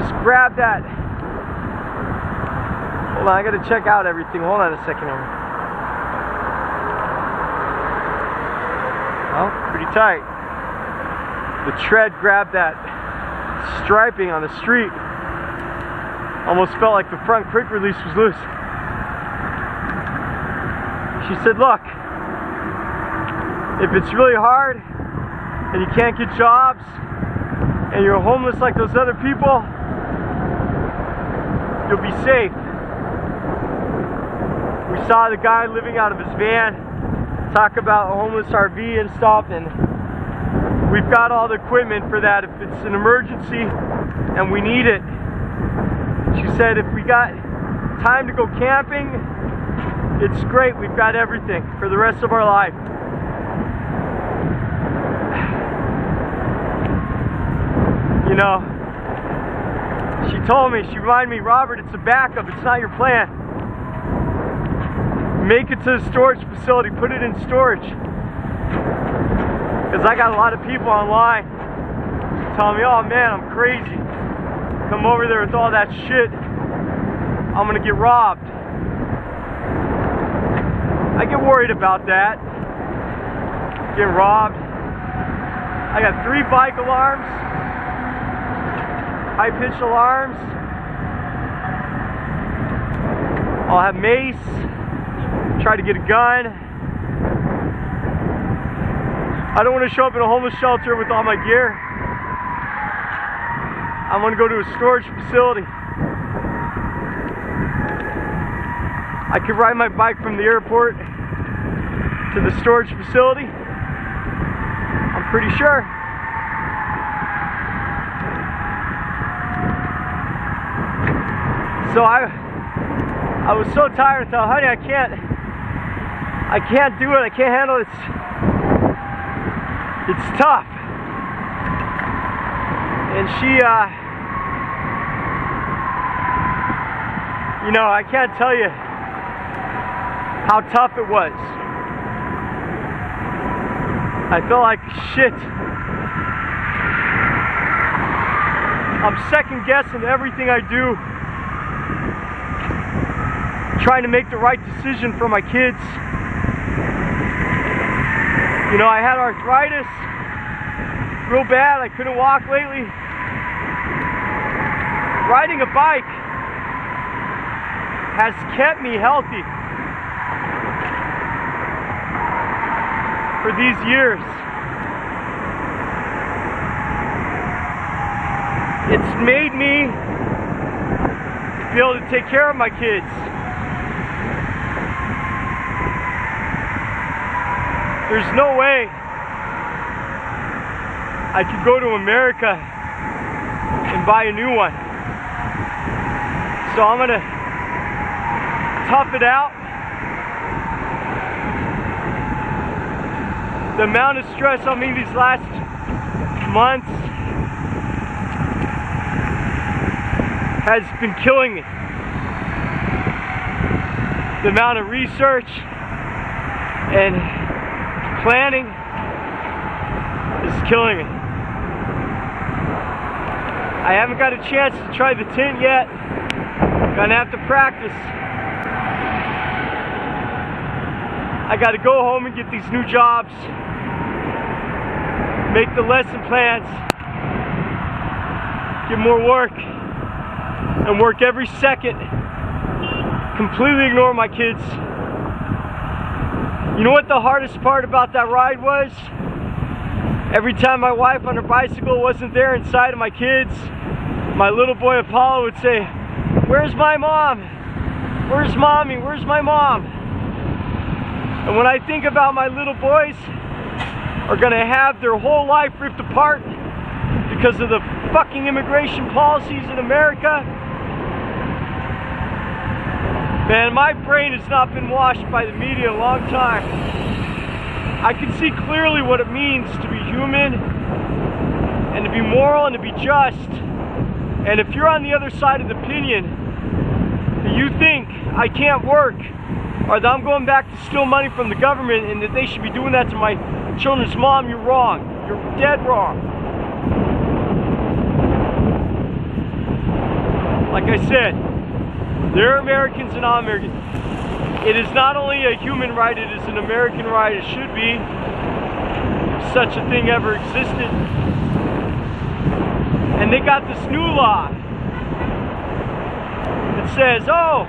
Just grab that. Hold on, I gotta check out everything. Hold on a second here. Oh, pretty tight. The tread grabbed that striping on the street. Almost felt like the front quick release was loose. She said, "Look, if it's really hard and you can't get jobs and you're homeless like those other people, you'll be safe." We saw the guy living out of his van talk about a homeless RV and stuff, and we've got all the equipment for that if it's an emergency and we need it. She said if we got time to go camping, it's great. We've got everything for the rest of our life. You know, she told me, she reminded me, "Robert, it's a backup, it's not your plan. Make it to the storage facility, put it in storage." Because I got a lot of people online telling me, "Oh man, I'm crazy. Come over there with all that shit, I'm gonna get robbed." I get worried about that. Getting robbed. I got 3 bike alarms, high pitch alarms. I'll have mace. Try to get a gun. I don't want to show up in a homeless shelter with all my gear. I'm going to go to a storage facility. I could ride my bike from the airport to the storage facility, I'm pretty sure. So I was so tired. I thought, "Honey, I can't do it. I can't handle it. It's tough." And she, you know, I can't tell you how tough it was. I felt like shit. I'm second guessing everything I do, trying to make the right decision for my kids. You know, I had arthritis real bad. I couldn't walk lately. Riding a bike has kept me healthy for these years. It's made me be able to take care of my kids. There's no way I could go to America and buy a new one. So I'm gonna tough it out. The amount of stress on me these last months has been killing me. The amount of research and planning is killing me. I haven't got a chance to try the tint yet. Gonna have to practice. I got to go home and get these new jobs, make the lesson plans, get more work, and work every second, completely ignore my kids. You know what the hardest part about that ride was? Every time my wife on her bicycle wasn't there inside of my kids, my little boy Apollo would say, "Where's my mom? Where's mommy? Where's my mom?" And when I think about my little boys are gonna have their whole life ripped apart because of the fucking immigration policies in America, man, my brain has not been washed by the media in a long time. I can see clearly what it means to be human and to be moral and to be just. And if you're on the other side of the opinion that you think I can't work or that I'm going back to steal money from the government and that they should be doing that to my children's mom, you're wrong. You're dead wrong. Like I said, there are Americans and non-Americans. It is not only a human right, it is an American right. It should be, if such a thing ever existed. And they got this new law that says, oh,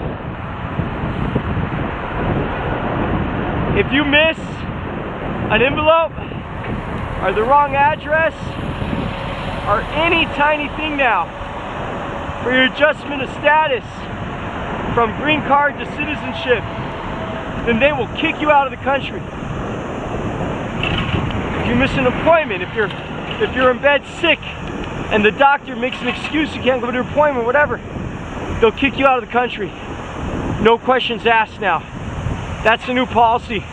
if you miss an envelope or the wrong address or any tiny thing now for your adjustment of status from green card to citizenship, then they will kick you out of the country. If you miss an appointment, if you're in bed sick and the doctor makes an excuse you can't go to your appointment, whatever, they'll kick you out of the country. No questions asked now. That's the new policy.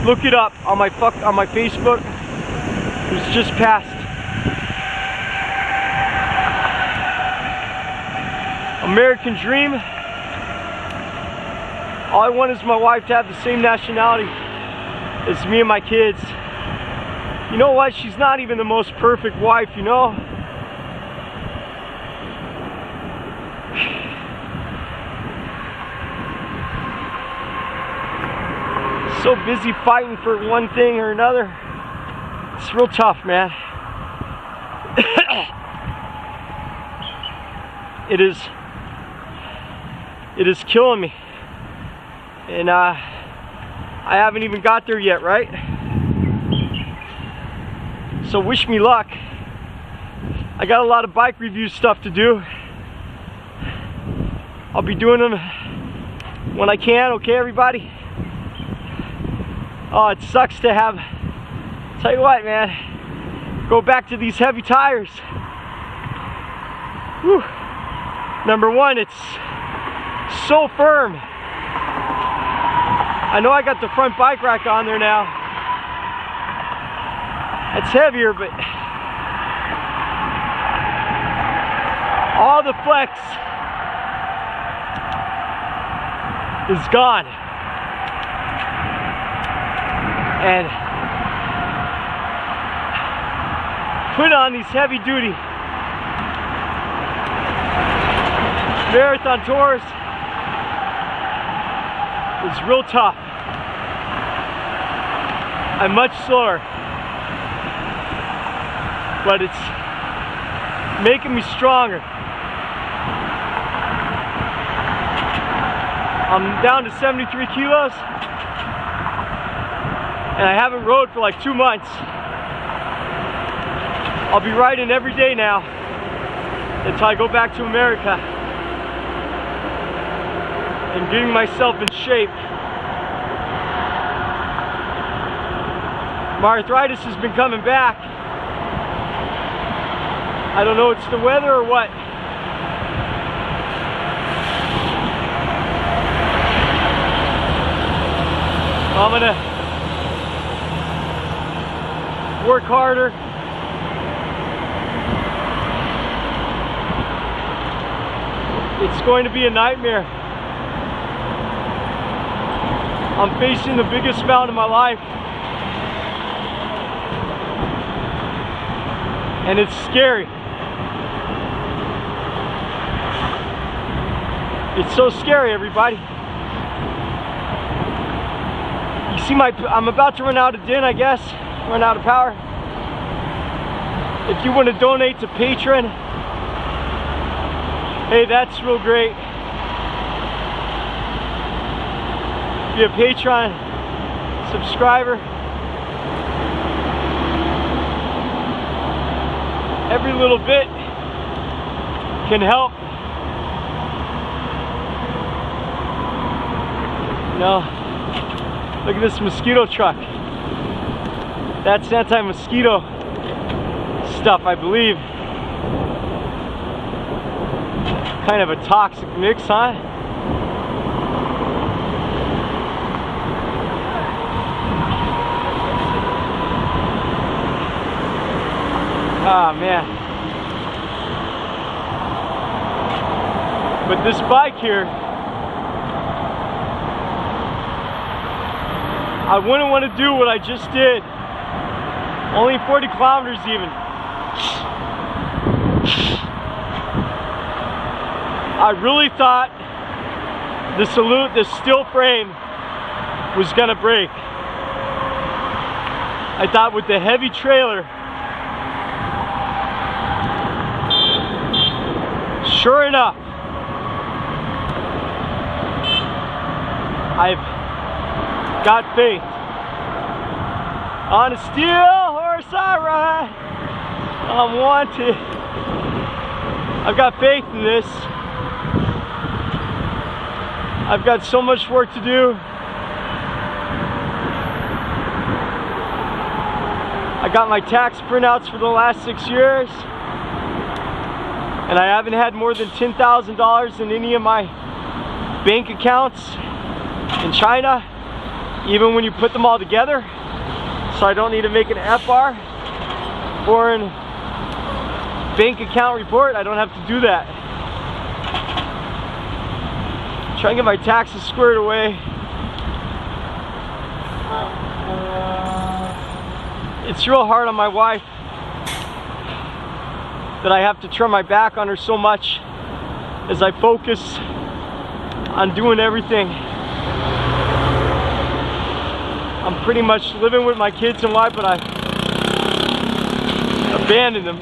Look it up on my Facebook. It was just passed. American dream. All I want is my wife to have the same nationality as me and my kids. You know what? She's not even the most perfect wife, you know? So busy fighting for one thing or another. It's real tough, man. It is killing me. And I haven't even got there yet, right? So wish me luck. I got a lot of bike review stuff to do. I'll be doing them when I can, okay, everybody? Oh, it sucks to have, tell you what, man, go back to these heavy tires. Whew. Number one, it's so firm. I know I got the front bike rack on there now. It's heavier, but all the flex is gone. And put on these heavy duty marathon tours is real tough. I'm much slower, but it's making me stronger. I'm down to 73 kilos and I haven't rode for like 2 months. I'll be riding every day now until I go back to America and getting myself in shape. My arthritis has been coming back. I don't know if it's the weather or what. I'm gonna work harder. It's going to be a nightmare. I'm facing the biggest mountain of my life. And it's scary. It's so scary, everybody. You see I'm about to run out of din, I guess. Run out of power. If you want to donate to Patreon, hey, that's real great. Be a Patreon subscriber. Every little bit can help. You know, look at this mosquito truck. That's anti-mosquito stuff, I believe. Kind of a toxic mix, huh? Ah, man. But this bike here, I wouldn't want to do what I just did. Only 40 kilometers even. I really thought the steel frame was gonna break. I thought with the heavy trailer, sure enough, I've got faith. On a steel horse I ride, I'm wanted. I've got faith in this. I've got so much work to do. I got my tax printouts for the last 6 years, and I haven't had more than $10,000 in any of my bank accounts in China, even when you put them all together. So I don't need to make an FR, foreign bank account report. I don't have to do that. Try and get my taxes squared away. It's real hard on my wife that I have to turn my back on her so much as I focus on doing everything. I'm pretty much living with my kids and wife, but I abandoned them.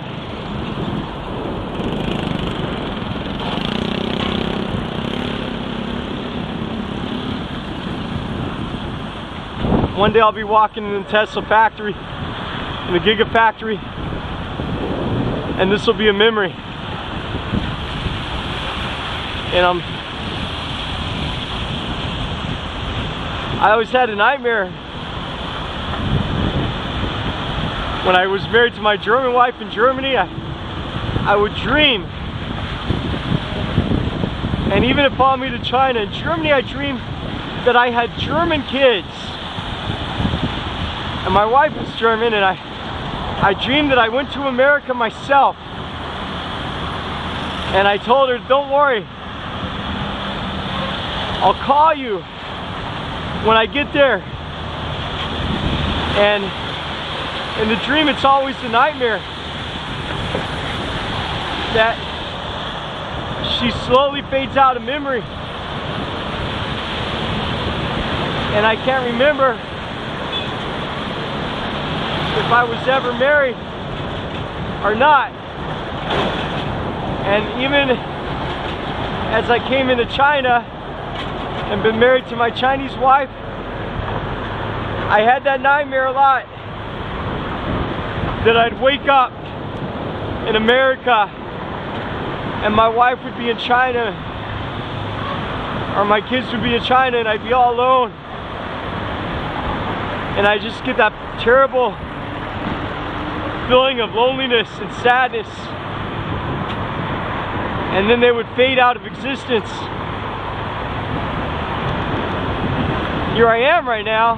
One day I'll be walking in the Tesla factory, in the Gigafactory, and this will be a memory. And I always had a nightmare when I was married to my German wife in Germany. I would dream, and even it followed me to China. In Germany, I dreamed that I had German kids. And my wife was German, and I dreamed that I went to America myself. And I told her, don't worry, I'll call you when I get there. And in the dream, it's always the nightmare that she slowly fades out of memory. And I can't remember if I was ever married or not. And even as I came into China and been married to my Chinese wife, I had that nightmare a lot, that I'd wake up in America and my wife would be in China, or my kids would be in China, and I'd be all alone. And I just get that terrible feeling of loneliness and sadness, and then they would fade out of existence. Here I am right now,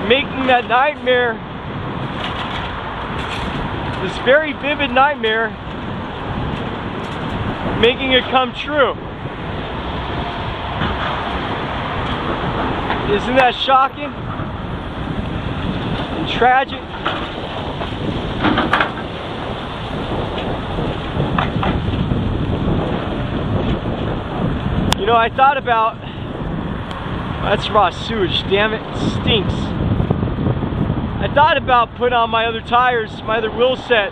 making that nightmare, this very vivid nightmare, making it come true. Isn't that shocking and tragic? You know, I thought about That's raw sewage, damn it, it stinks. I thought about putting on my other tires, my other wheel set.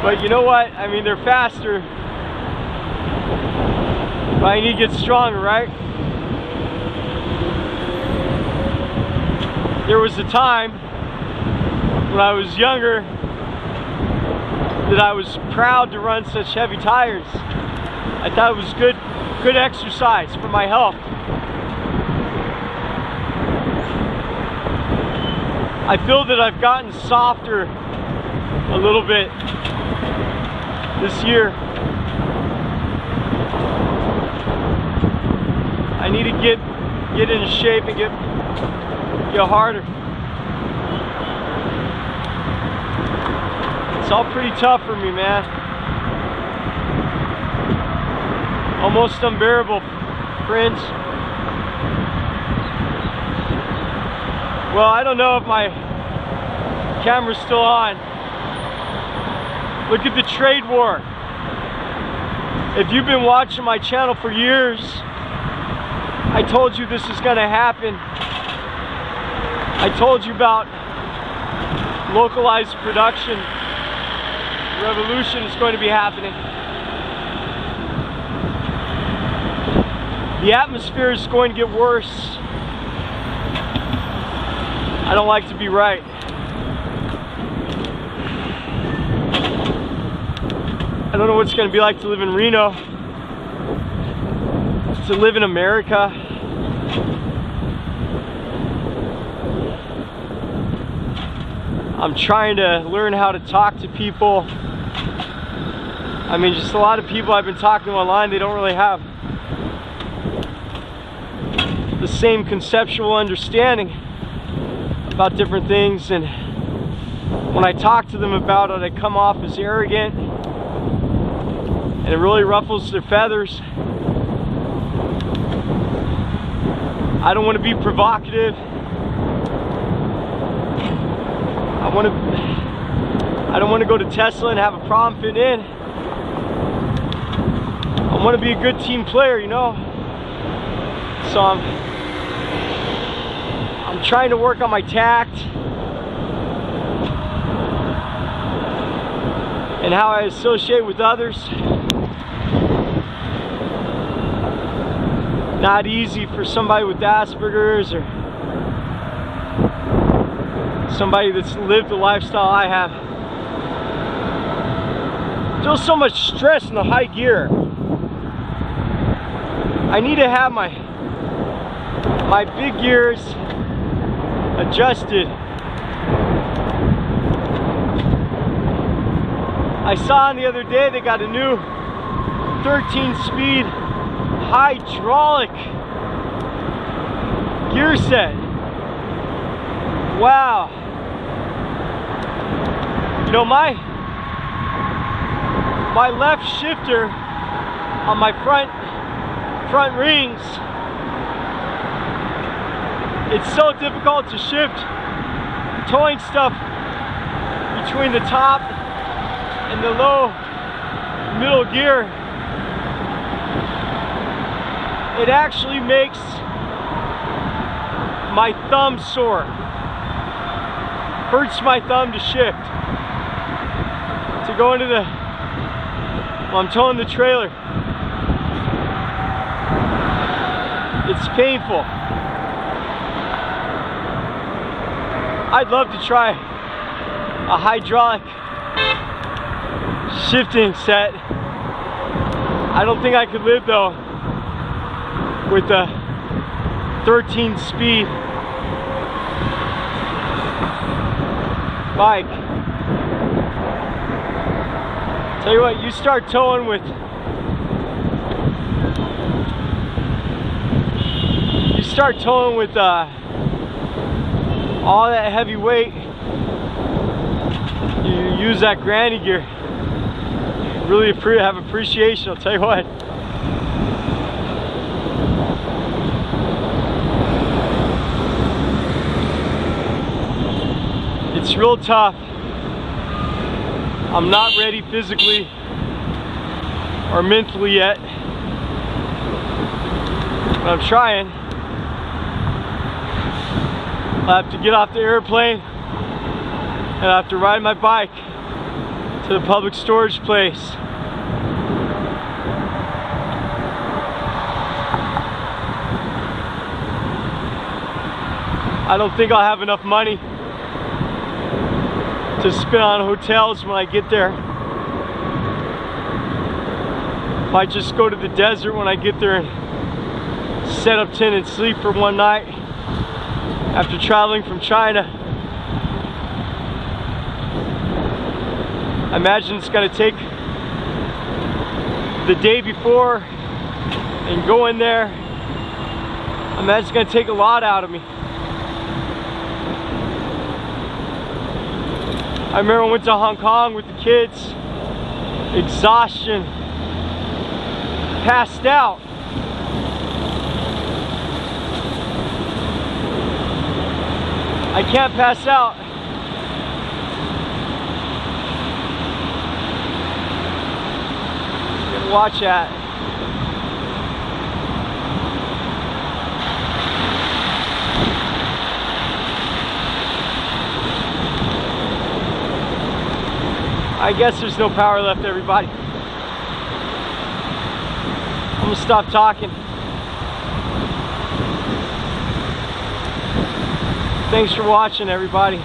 But you know what? I mean, they're faster. But I need to get stronger, right? There was a time when I was younger that I was proud to run such heavy tires. I thought it was good exercise for my health. I feel that I've gotten softer a little bit this year. I need to get into shape and get harder. It's all pretty tough for me, man. Almost unbearable, friends. Well, I don't know if my camera's still on. Look at the trade war. If you've been watching my channel for years, I told you this is gonna happen. I told you about localized production. Revolution is going to be happening. The atmosphere is going to get worse. I don't like to be right. I don't know what it's going to be like to live in Reno, to live in America. I'm trying to learn how to talk to people. I mean, just a lot of people I've been talking to online, they don't really have the same conceptual understanding about different things, and when I talk to them about it, I come off as arrogant, and it really ruffles their feathers. I don't want to be provocative. I don't want to go to Tesla and have a problem fitting in. I want to be a good team player, you know. So I'm trying to work on my tact and how I associate with others. Not easy for somebody with Asperger's or somebody that's lived the lifestyle I have. There's so much stress in the high gear. I need to have my big gears adjusted. I saw the other day they got a new 13-speed hydraulic gear set. Wow. You know, my left shifter on my front rings, it's so difficult to shift towing stuff between the top and the low middle gear. It actually makes my thumb sore. Hurts my thumb to shift. To go into the, well, I'm towing the trailer. It's painful. I'd love to try a hydraulic shifting set. I don't think I could live though with a 13-speed bike. Tell you what, you start towing with all that heavy weight, you use that granny gear, really have appreciation, I'll tell you what. It's real tough. I'm not ready physically. or mentally yet, but I'm trying. I have to get off the airplane and I have to ride my bike to the public storage place. I don't think I'll have enough money to spend on hotels when I get there. Might just go to the desert when I get there and set up tent and sleep for one night after traveling from China. I imagine it's gonna take the day before and go in there. I imagine it's gonna take a lot out of me. I remember I went to Hong Kong with the kids. Exhaustion. Passed out. I can't pass out. You gotta watch that. I guess there's no power left, everybody. I'm gonna stop talking. Thanks for watching, everybody.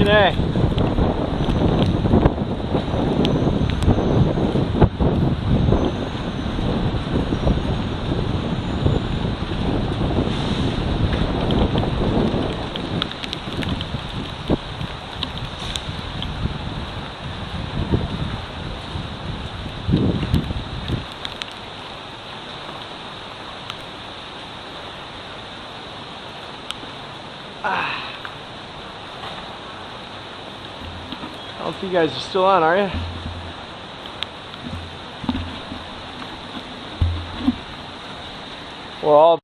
today. I don't think you guys are still on, are you? We're all